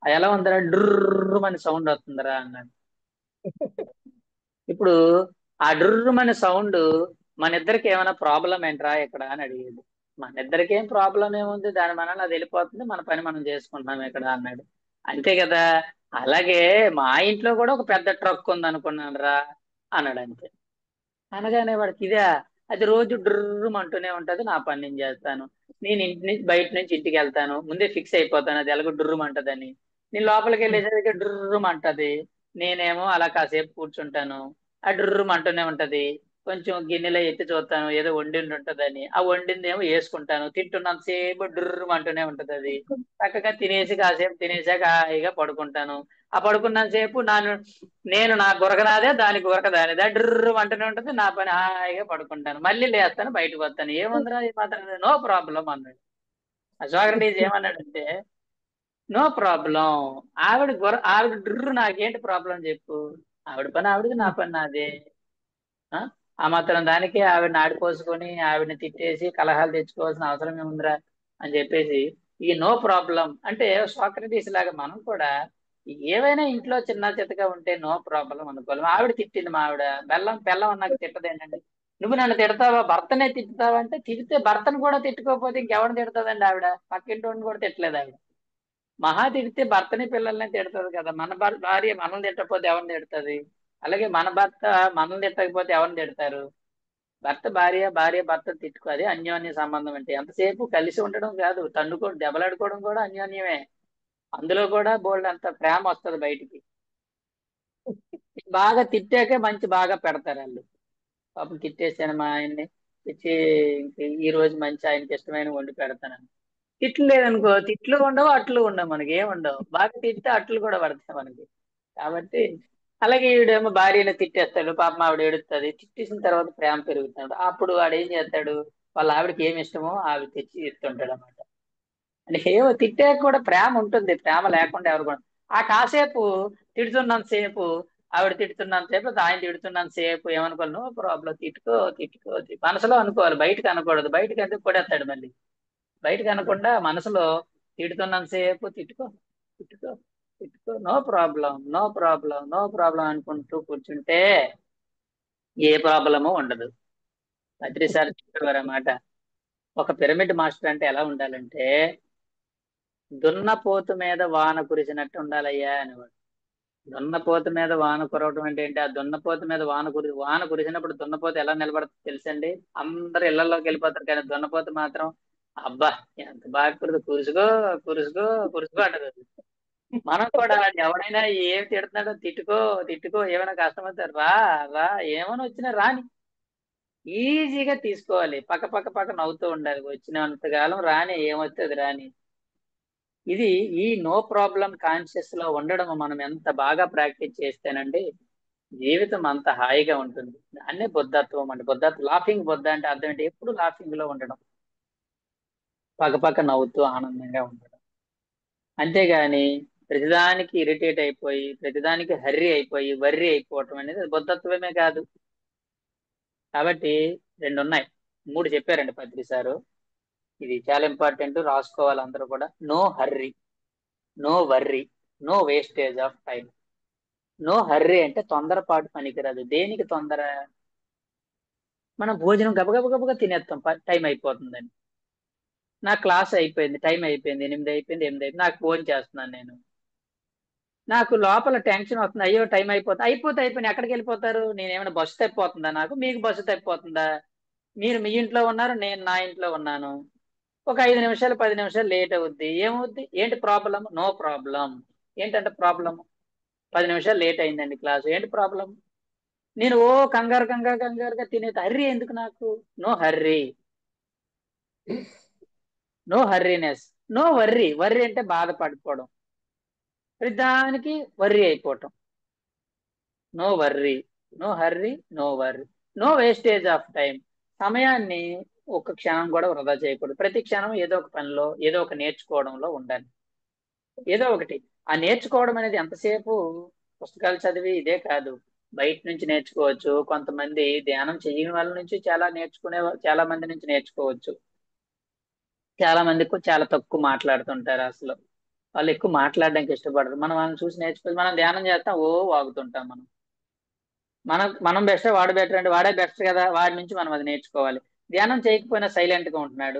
ఎలా ఉందిరా, డుర్రు అని సౌండ్ వస్తుందిరా" అన్నాడు. ఇప్పుడు ఆ డుర్రుమనే సౌండ్ మన ఇద్దరికి ఏమైనా ప్రాబ్లం ఏంట్రా ఇక్కడ అని అడిగాడు. "మన ఇద్దరికి ఏం ప్రాబ్లం ఏముంది, దాని మనల్ని అది వెళ్ళిపోతుంది, మన పని మనం చేసుకుంటున్నాం ఇక్కడ" అన్నాడు. "అంతే కదా, అలాగే మా ఇంట్లో కూడా ఒక పెద్ద ట్రక్ ఉంది అనుకున్నాను రా" అన్నాడు అంతే. అనగానే వాడికి ఇదే, అది రోజు డుర్రం అంటూనే ఉంటది, నా పని నేను చేస్తాను. నేను ఇంటి నుంచి బయట నుంచి ఇంటికి వెళ్తాను, ముందే ఫిక్స్ అయిపోతాను అది ఎలాగో డుర్రం అంటదని. నేను లోపలికి వెళ్ళేసరికి డుర్రం అంటది. నేనేమో అలా కాసేపు కూర్చుంటాను, ఆ డుర్రం అంటూనే ఉంటది. కొంచెం గిన్నెలో ఎత్తి చూస్తాను, ఏదో వండిండి ఉంటదని, ఆ వండింది ఏమో వేసుకుంటాను, తింటున్నంత సేపు డుర్రం అంటూనే ఉంటది అది. చక్కగా తినేసి కాసేపు తినేసాక హాయిగా పడుకుంటాను. ఆ పడుకున్నంత సేపు నేను నా గురక నాదే, దాని గురక దానిదే, డ్రర్ అంటూనే ఉంటుంది, నా పని హాయిగా పడుకుంటాను, మళ్ళీ లేస్తాను బయటకు వస్తాను, ఏముందిరా ఇది మాత్రం, నో ప్రాబ్లం అన్నాడు. ఆ సోక్రటీస్ ఏమన్నాడంటే, నో ప్రాబ్లం, ఆవిడ డ్రర్ నాకేంటి ప్రాబ్లం చెప్పు, ఆవిడ పని ఆవిడది, నా పని నాదే. ఆ ఆ మాత్రం దానికి ఆవిడని ఆడిపోసుకొని ఆవిడని తిట్టేసి కలహాలు తెచ్చుకోవాల్సిన అవసరం ఏముందిరా అని చెప్పేసి ఈ నో ప్రాబ్లం అంటే, సోక్రటీస్ లాగా మనం కూడా ఏవైనా ఇంట్లో చిన్న చితగా ఉంటే నో ప్రాబ్లం అనుకోవాలి. ఆవిడ తిట్టింది, మా ఆవిడ బెల్లం నాకు తిట్టదేంటండి, నువ్వు నన్ను తిడతావా, భర్తనే తిట్టుతావా అంటే, తిడితే భర్తను కూడా తిట్టుకోకపోతే ఇంకెవరిని తిడతాదండి ఆవిడ, పక్కింటి వాడిని కూడా తిట్టలేదు ఆవిడ. మహా తిడితే భర్తని పిల్లల్ని తిడతది కదా, మన భార్య మనల్ని తిట్టకపోతే ఎవరిని తిడుతుంది? అలాగే మన భర్త మనల్ని తిట్టకపోతే ఎవరిని తిడతారు? భర్త భార్య, భార్య భర్త తిట్టుకోదు అన్యోన్య సంబంధం. అంటే ఎంతసేపు కలిసి ఉండడం కాదు, దెబ్బలాడుకోవడం కూడా అన్యోన్యమే. అందులో కూడా బోల్డ్ అంత ప్రేమ వస్తుంది బయటికి. బాగా తిట్టాకే మంచి బాగా పెడతారు వాళ్ళు. పాపం తిట్టేసాను మా ఆయన్ని, తిట్టి ఇంక ఈ రోజు మంచి ఆయనకి ఇష్టమైన వండి పెడతాను. తిట్లు లేదనుకో, తిట్లు ఉండవు అట్లు ఉండవు, మనకి ఏం ఉండవు. బాగా తిడితే అట్లు కూడా పడతాయి మనకి. కాబట్టి అలాగే ఈవిడేమో భార్యను తిట్టేస్తాడు, పాపం ఆవిడ ఏడుస్తుంది. తిట్టేసిన తర్వాత ప్రేమ పెరుగుతాడు, అప్పుడు వాడు ఏం చేస్తాడు, వాళ్ళ ఆవిడకి ఏమి ఇష్టమో ఆవిడ తెచ్చి ఇస్తుంటాడు అన్నమాట. అంటే ఏమో తిట్టాక కూడా ప్రేమ ఉంటుంది, ప్రేమ లేకుండా ఎవరు కూడా. ఆ కాసేపు తిడుతున్నంత సేపు ఆవిడ తిడుతున్నాను సేపు ఆయన తిడుతున్నాను సేపు ఏమనుకోవాలి, నో ప్రాబ్లం, తిట్టుకో తిట్టుకో మనసులో అనుకోవాలి, బయటకు అనకూడదు. బయటకు అంటే కొడేస్తాడు మళ్ళీ. బయటకు అనకుండా మనసులో తిడుతున్నాను సేపు తిట్టుకో తిట్టుకో తిట్టుకో, no problem no problem no problem అనుకుంటూ కూర్చుంటే ఏ ప్రాబ్లము ఉండదు. పత్రిసారి చెప్పేవారు అన్నమాట. ఒక పిరమిడ్ మాస్టర్ అంటే ఎలా ఉండాలంటే, దున్నపోతు మీద వాన కురిసినట్టు ఉండాలయ్యా అనేవాడు. దున్నపోతు మీద వాన కురవటం అంటే ఏంటి? ఆ దున్నపోతు మీద వాన కురిసినప్పుడు దున్నపోతు ఎలా నిలబడుతుంది తెలుసండి? అందరు ఇళ్లలోకి వెళ్ళిపోతారు, కానీ దున్నపోతు మాత్రం అబ్బా ఎంత బాగా కురుసుకో కురుసుకో కురుసుకో అంటది. మనం కూడా ఎవడైనా ఏం తిడుతున్నాడో తిట్టుకో తిట్టుకో, ఏమైనా కష్టమైతే రా రా, ఏమైనా వచ్చినా రాని, ఈజీగా తీసుకోవాలి. పక్క పక్క పక్క నవ్వుతూ ఉండాలి. వచ్చినంతకాలం రాని, ఏమొస్తుంది రాని. ఇది ఈ నో ప్రాబ్లం కాన్షియస్ లో ఉండడం మనం ఎంత బాగా ప్రాక్టీస్ చేస్తేనండి జీవితం అంత హాయిగా ఉంటుంది. దాన్నే బుద్ధత్వం అంటే. బుద్ధత్వం, లాఫింగ్ బుద్ధ అంటే అర్థం ఏంటి? ఎప్పుడు లాఫింగ్ లో ఉండడం, పక్క పక్క నవ్వుతూ ఆనందంగా ఉండడం. అంతేగాని ప్రతిదానికి ఇరిటేట్ అయిపోయి, ప్రతిదానికి హర్రీ అయిపోయి, వర్రీ అయిపోవటం అనేది బుద్ధత్వమే కాదు. కాబట్టి రెండు ఉన్నాయి, మూడు చెప్పారండి పత్రి సారు. ఇది చాలా ఇంపార్టెంట్, రాసుకోవాలి అందరూ కూడా. No hurry, no worry, no wastage of time. No hurry అంటే తొందరపాటు పనికిరాదు. దేనికి తొందర? మనం భోజనం గబగబ గబగబా తినేస్తాం, టైం అయిపోతుందని. నా క్లాస్ అయిపోయింది, టైం అయిపోయింది, 8 అయిపోయింది, 8 అయిపోయింది, నాకు ఫోన్ చేస్తున్నాను నేను. నాకు లోపల టెన్షన్ వస్తుంది, అయ్యో టైం అయిపోయిన ఎక్కడికి వెళ్ళిపోతారు? నేను ఏమైనా బస్సు తప్పిపోతుందా? నాకు మీకు బస్సు తప్పిపోతుందా? మీరు మీ ఇంట్లో ఉన్నారు, నేను నా ఇంట్లో ఉన్నాను. ఒక 5 నిమిషాలు 10 నిమిషాలు లేట్ అవుద్ది, ఏమవుద్ది? ఏంటి ప్రాబ్లం? No problem. ఏంటంటే ప్రాబ్లం? 10 నిమిషాలు లేట్ అయిందండి క్లాసు, ఏంటి ప్రాబ్లం? నేను ఓ కంగారు కంగారు కంగారుగా తినేది, హర్రీ ఎందుకు నాకు? No hurry, no hurriness, no worry. Worry అంటే బాధపడిపోవడం, ప్రతిదానికి వర్రీ అయిపోవటం. No worry, no hurry, no worry, no wastage of time. సమయాన్ని ఒక క్షణం కూడా వృధా చేయకూడదు. ప్రతి క్షణం ఏదో ఒక పనిలో, ఏదో ఒక నేర్చుకోవడంలో ఉండాలి. ఏదో ఒకటి. ఆ నేర్చుకోవడం అనేది ఎంతసేపు పుస్తకాలు చదివి ఇదే కాదు, బయట నుంచి నేర్చుకోవచ్చు. కొంతమంది ధ్యానం చేయని వాళ్ళ నుంచి చాలా మంది నుంచి నేర్చుకోవచ్చు. చాలా మందికి చాలా తక్కువ మాట్లాడుతుంటారు అసలు. వాళ్ళు ఎక్కువ మాట్లాడడానికి ఇష్టపడరు. మనం వాళ్ళని చూసి నేర్చుకో. మనం ధ్యానం చేస్తాం, ఓ వాగుతుంటాం మనం. మనం బెస్ట్, వాడు బెటర్ అంటే వాడే బెస్ట్ కదా, వాడి నుంచి మనం అది నేర్చుకోవాలి. ధ్యానం చేయకపోయినా సైలెంట్ గా ఉంటున్నాడు,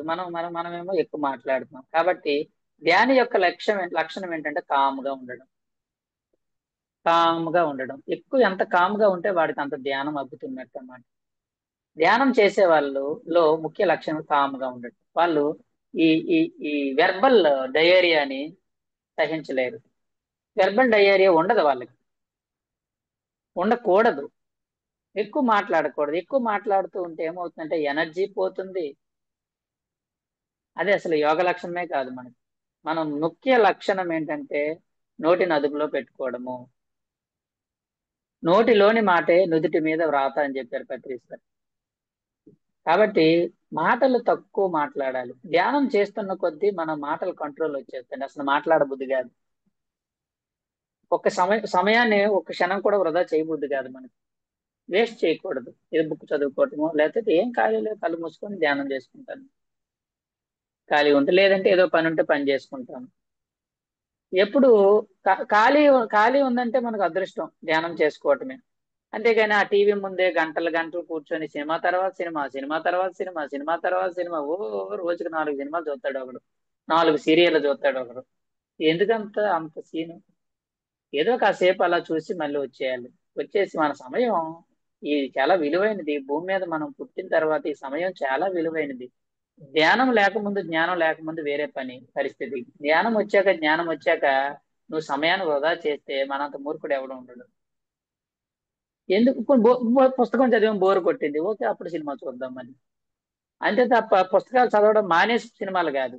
మనమేమో ఎక్కువ మాట్లాడుతున్నాం. కాబట్టి ధ్యాని యొక్క లక్షణం ఏంటంటే కామ్గా ఉండడం. కామ్గా ఉండడం, ఎక్కువ ఎంత కామ్గా ఉంటే వాడికి అంత ధ్యానం అబ్బుతున్నట్టు అన్నమాట. ధ్యానం చేసే లో ముఖ్య లక్షణం కామ్గా ఉండడం. వాళ్ళు ఈ ఈ ఈ వెర్బల్ డయేరియాని సహించలేరు. వెర్బల్ డయేరియా ఉండదు వాళ్ళకి, ఉండకూడదు. ఎక్కువ మాట్లాడకూడదు. ఎక్కువ మాట్లాడుతూ ఉంటే ఏమవుతుందంటే ఎనర్జీ పోతుంది. అదే అసలు యోగ లక్షణమే కాదు మనకి. మనం ముఖ్య లక్షణం ఏంటంటే నోటిని అదుపులో పెట్టుకోవడము. నోటిలోని మాటే నుదుటి మీద వ్రాత అని చెప్పారు పత్రిస్తారు. కాబట్టి మాటలు తక్కువ మాట్లాడాలి. ధ్యానం చేస్తున్న కొద్దీ మన మాటలు కంట్రోల్ వచ్చేస్తాయి, అసలు మాట్లాడబుద్ధి కాదు. సమయాన్ని ఒక క్షణం కూడా వృధా చేయబుద్ధి కాదు మనకి. వేస్ట్ చేయకూడదు. ఏదో బుక్ చదువుకోవటము, లేకపోతే ఏం ఖాళీ లేదు, కళ్ళు మూసుకొని ధ్యానం చేసుకుంటాను. ఖాళీ ఉంటే, లేదంటే ఏదో పని ఉంటే పని చేసుకుంటాను. ఎప్పుడు ఖాళీ ఖాళీ ఉందంటే మనకు అదృష్టం, ధ్యానం చేసుకోవటమే. అంతేగాని ఆ టీవీ ముందే గంటలు గంటలు కూర్చొని సినిమా తర్వాత సినిమా, సినిమా తర్వాత సినిమా, సినిమా తర్వాత సినిమా, రోజుకి 4 సినిమాలు చూస్తాడు ఒకడు, 4 సీరియల్ చూస్తాడు ఒకడు. ఎందుకంత అంత సీను? ఏదో కాసేపు అలా చూసి మళ్ళీ వచ్చేయాలి. వచ్చేసి మన సమయం ఇది చాలా విలువైనది. భూమి మీద మనం పుట్టిన తర్వాత ఈ సమయం చాలా విలువైనది. ధ్యానం లేకముందు, జ్ఞానం లేకముందు వేరే పరిస్థితి. ధ్యానం వచ్చాక, జ్ఞానం వచ్చాక నువ్వు సమయాన్ని వృధా చేస్తే మనంత మూర్ఖుడు ఎవడు ఉండడు. ఎందుకు? పుస్తకం చదివాం, బోరు కొట్టింది, ఓకే అప్పుడు సినిమా చూద్దాం అని. అంతే తప్ప పుస్తకాలు చదవడం మానేసి సినిమాలు కాదు.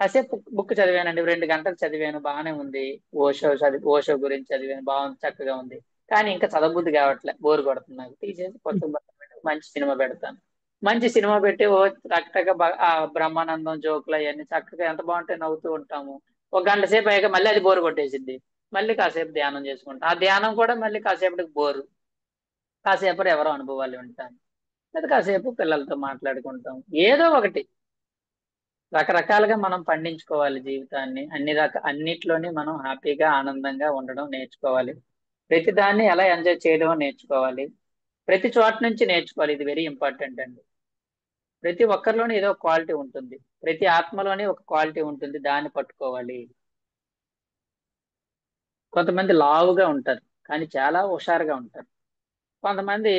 కాసేపు బుక్ చదివానండి, 2 గంటలు చదివాను, బాగానే ఉంది. ఓషో గురించి చదివాను, బాగుంది, చక్కగా ఉంది. కానీ ఇంకా చదవబుద్ధి కావట్లే, బోరు కొడుతుంది నాకు. తీసేసి పుస్తకం పక్కన పెట్టి మంచి సినిమా పెడతాను. మంచి సినిమా పెట్టి ఓ చక్కగా ఆ బ్రహ్మానందం జోకులు అవన్నీ చక్కగా ఎంత బాగుంటాయి, నవ్వుతూ ఉంటాము. 1 గంట సేపు అయ్యాక మళ్ళీ అది బోరు కొట్టేసింది. మళ్ళీ కాసేపు ధ్యానం చేసుకుంటాం. ఆ ధ్యానం కూడా మళ్ళీ కాసేపటికి బోరు. కాసేపు ఎవరో అనుభవాలు వింటాం, లేదా కాసేపు పిల్లలతో మాట్లాడుకుంటాం. ఏదో ఒకటి రకరకాలుగా మనం పండించుకోవాలి జీవితాన్ని. అన్నిట్లోని మనం హ్యాపీగా ఆనందంగా ఉండడం నేర్చుకోవాలి. ప్రతి దాన్ని ఎలా ఎంజాయ్ చేయడం నేర్చుకోవాలి. ప్రతి చోట నుంచి నేర్చుకోవాలి. ఇది వెరీ ఇంపార్టెంట్ అండి. ప్రతి ఒక్కరిలోని ఏదో ఒక క్వాలిటీ ఉంటుంది. ప్రతి ఆత్మలోని ఒక క్వాలిటీ ఉంటుంది, దాన్ని పట్టుకోవాలి. కొంతమంది లావుగా ఉంటారు కానీ చాలా హుషారుగా ఉంటారు. కొంతమంది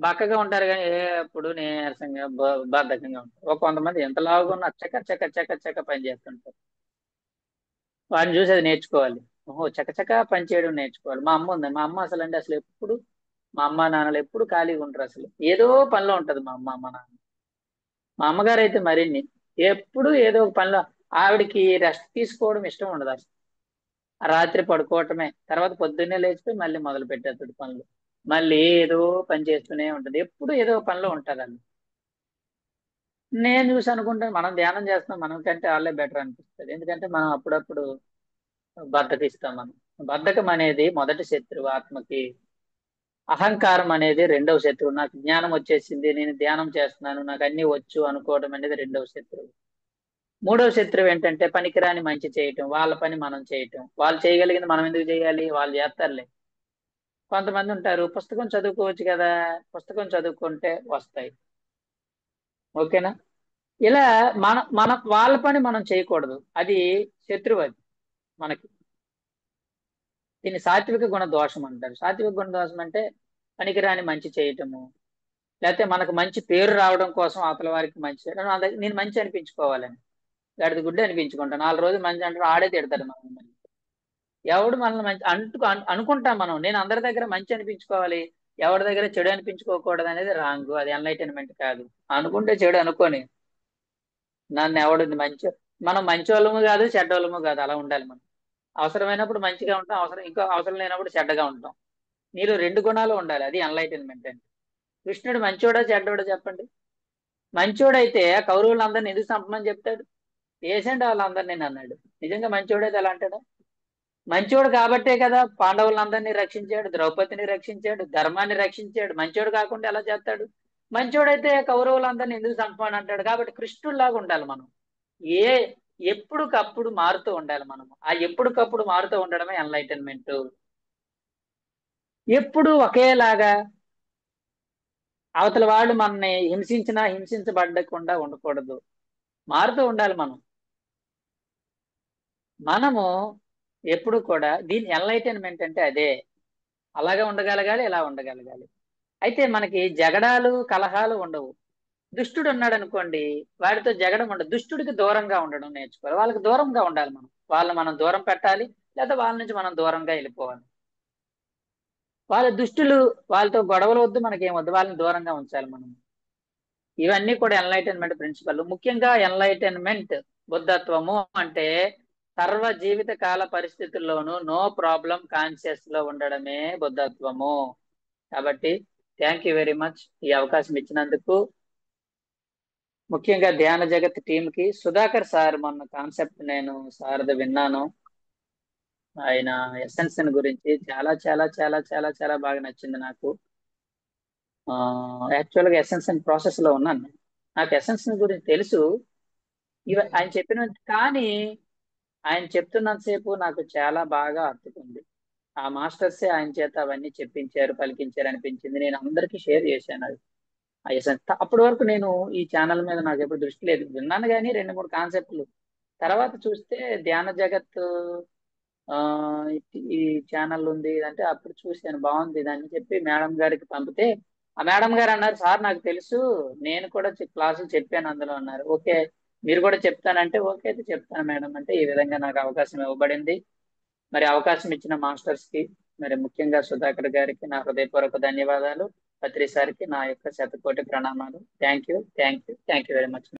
బక్కగా ఉంటారు కానీ ఎప్పుడు నీరసంగా బద్ధకంగా ఉంటారు. కొంతమంది ఎంత లావుగా ఉన్నా చక్క చక్క చక్క చక్క పని చేస్తుంటారు. వాడిని చూసి అది నేర్చుకోవాలి. ఓహో, చకచకా పని చేయడం నేర్చుకోవాలి. మా అమ్మ ఉంది. మా అమ్మ అసలు ఎప్పుడు, మా అమ్మ నాన్నలు ఎప్పుడు ఖాళీగా ఉంటారు. అసలు ఏదో పనిలో ఉంటది మా అమ్మ మా నాన్న. మా అమ్మగారు అయితే మరిన్ని ఎప్పుడు ఏదో ఒక పనిలో. ఆవిడకి రెస్ట్ తీసుకోవడం ఇష్టం ఉండదు అసలు. ఆ రాత్రి పడుకోవటమే, తర్వాత పొద్దున్నే లేచిపోయి మళ్ళీ మొదలు పెట్టేస్తుంది పనులు. మళ్ళీ ఏదో పని చేస్తూనే ఉంటది, ఎప్పుడు ఏదో ఒక పనిలో ఉంటదండి. నేను చూసి అనుకుంటాను, మనం ధ్యానం చేస్తున్నాం, మనం కంటే వాళ్ళే బెటర్ అనిపిస్తుంది. ఎందుకంటే మనం అప్పుడప్పుడు బద్ధకిస్తాం. మనం బద్ధకం అనేది మొదటి శత్రువు ఆత్మకి. అహంకారం అనేది రెండవ శత్రువు. నాకు జ్ఞానం వచ్చేసింది, నేను ధ్యానం చేస్తున్నాను, నాకు అన్ని వచ్చు అనుకోవడం అనేది రెండవ శత్రువు. మూడవ శత్రువు ఏంటంటే పనికిరాని మంచి చేయటం, వాళ్ళ పని మనం చేయటం. వాళ్ళు చేయగలిగింది మనం ఎందుకు చేయాలి, వాళ్ళు చేస్తారులే. కొంతమంది ఉంటారు, పుస్తకం చదువుకోవచ్చు కదా, పుస్తకం చదువుకుంటే వస్తాయి. ఓకేనా? ఇలా మన మన వాళ్ళ పని మనం చేయకూడదు, అది శత్రువు. అది మనకి. దీన్ని సాత్విక గుణ దోషం అంటారు. సాత్విక గుణ దోషం అంటే పనికిరాని మంచి చేయటము, లేకపోతే మనకు మంచి పేరు రావడం కోసం అవతల వారికి మంచి చేయడం. నేను మంచి అనిపించుకోవాలని గడిది గుడ్డి అనిపించుకుంటాను. 4 రోజులు మంచి అంటారు, ఆడే తిడతాడు మనం. ఎవడు మనల్ని మంచి అనుకుంటాం మనం. నేను అందరి దగ్గర మంచి అనిపించుకోవాలి, ఎవరి దగ్గర చెడు అనిపించుకోకూడదు అనేది రాంగ్. అది ఎన్లైటన్మెంట్ కాదు. అనుకుంటే చెడు అనుకోని, నన్ను ఎవడు మంచి, మనం మంచి వాళ్ళము కాదు చెడ్డోళ్ళము కాదు, అలా ఉండాలి మనం. అవసరమైనప్పుడు మంచిగా ఉంటాం, ఇంకో అవసరం లేనప్పుడు చెడ్డగా ఉంటాం. నీలో రెండు గుణాలు ఉండాలి, అది ఎన్లైటన్మెంట్ అంటే. కృష్ణుడు మంచోడా చెడ్డోడా చెప్పండి? మంచోడైతే కౌరవులందరిని ఎందుకు చంపమని చెప్తాడు? వేసండి వాళ్ళందరినీ అన్నాడు. నిజంగా మంచోడైతే ఎలా అంటాడు? మంచోడు కాబట్టే కదా పాండవులందరినీ రక్షించాడు, ద్రౌపదిని రక్షించాడు, ధర్మాన్ని రక్షించాడు. మంచోడు కాకుండా ఎలా చేస్తాడు? మంచోడైతే కౌరవులందరినీ ఎందుకు చంపమని అంటాడు? కాబట్టి కృష్ణుడిలాగా ఉండాలి మనం. ఏ ఎప్పుడుకప్పుడు మారుతూ ఉండాలి మనము. ఆ ఎప్పుడుకప్పుడు మారుతూ ఉండడమే ఎన్లైటన్మెంట్. ఎప్పుడు ఒకేలాగా అవతల వాళ్ళు మనని హింసించినా హింసించబడకుండా ఉండకూడదు, మారుతూ ఉండాలి మనం. మనము ఎప్పుడు కూడా దీని ఎన్లైటన్మెంట్ అంటే అదే. అలాగే ఉండగలగాలి, ఇలా ఉండగలగాలి. అయితే మనకి జగడాలు కలహాలు ఉండవు. దుష్టుడు ఉన్నాడు అనుకోండి, వాడితో జగడం ఉండదు. దుష్టుడికి దూరంగా ఉండడం నేర్చుకోవాలి. వాళ్ళకి దూరంగా ఉండాలి మనం. వాళ్ళని మనం దూరం పెట్టాలి, లేదా వాళ్ళ నుంచి మనం దూరంగా వెళ్ళిపోవాలి. వాళ్ళ దుష్టులు, వాళ్ళతో గొడవలు వద్దు, మనకేం వద్దు, వాళ్ళని దూరంగా ఉంచాలి మనం. ఇవన్నీ కూడా ఎన్లైటన్మెంట్ ప్రిన్సిపల్. ముఖ్యంగా ఎన్లైటన్మెంట్ బుద్ధత్వము అంటే సర్వ జీవిత కాల పరిస్థితుల్లోనూ నో ప్రాబ్లం కాన్షియస్ లో ఉండడమే బుద్ధత్వము. కాబట్టి థ్యాంక్ యూ వెరీ మచ్ ఈ అవకాశం ఇచ్చినందుకు. ముఖ్యంగా ధ్యాన జగత్ టీమ్ కి, సుధాకర్ సార్ మొన్న కాన్సెప్ట్ నేను సార్ది విన్నాను. ఆయన ఎసెన్షన్ గురించి చాలా చాలా చాలా చాలా చాలా బాగా నచ్చింది నాకు. యాక్చువల్గా ఎసెన్షన్ ప్రాసెస్ లో ఉన్నాను నేను. నాకు ఎసెన్షన్ గురించి తెలుసు. ఆయన చెప్పిన కానీ ఆయన చెప్తున్నంతసేపు నాకు చాలా బాగా అర్థమైంది. ఆ మాస్టర్సే ఆయన చేత అవన్నీ చెప్పించారు, పలికించారు అనిపించింది. నేను అందరికీ షేర్ చేశాను అది. అప్పటి వరకు నేను ఈ ఛానల్ మీద నాకు ఎప్పుడు దృష్టి లేదు. విన్నాను కానీ 2, 3 కాన్సెప్ట్లు. తర్వాత చూస్తే ధ్యాన జగత్ ఆ ఈ ఛానల్ ఉంది అంటే అప్పుడు చూశాను, బాగుంది అని చెప్పి మేడం గారికి పంపితే, ఆ మేడం గారు అన్నారు, సార్ నాకు తెలుసు, నేను కూడా క్లాసులు చెప్పాను అందులో అన్నారు. ఓకే, మీరు కూడా చెప్తానంటే ఓకే అయితే చెప్తాను మేడం అంటే, ఈ విధంగా నాకు అవకాశం ఇవ్వబడింది. మరి అవకాశం ఇచ్చిన మాస్టర్స్ కి, మరి ముఖ్యంగా సుధాకర్ గారికి నా హృదయపూర్వక ధన్యవాదాలు. పత్రి సార్కి నా యొక్క శతకోటి ప్రణామాలు. Thank you very much.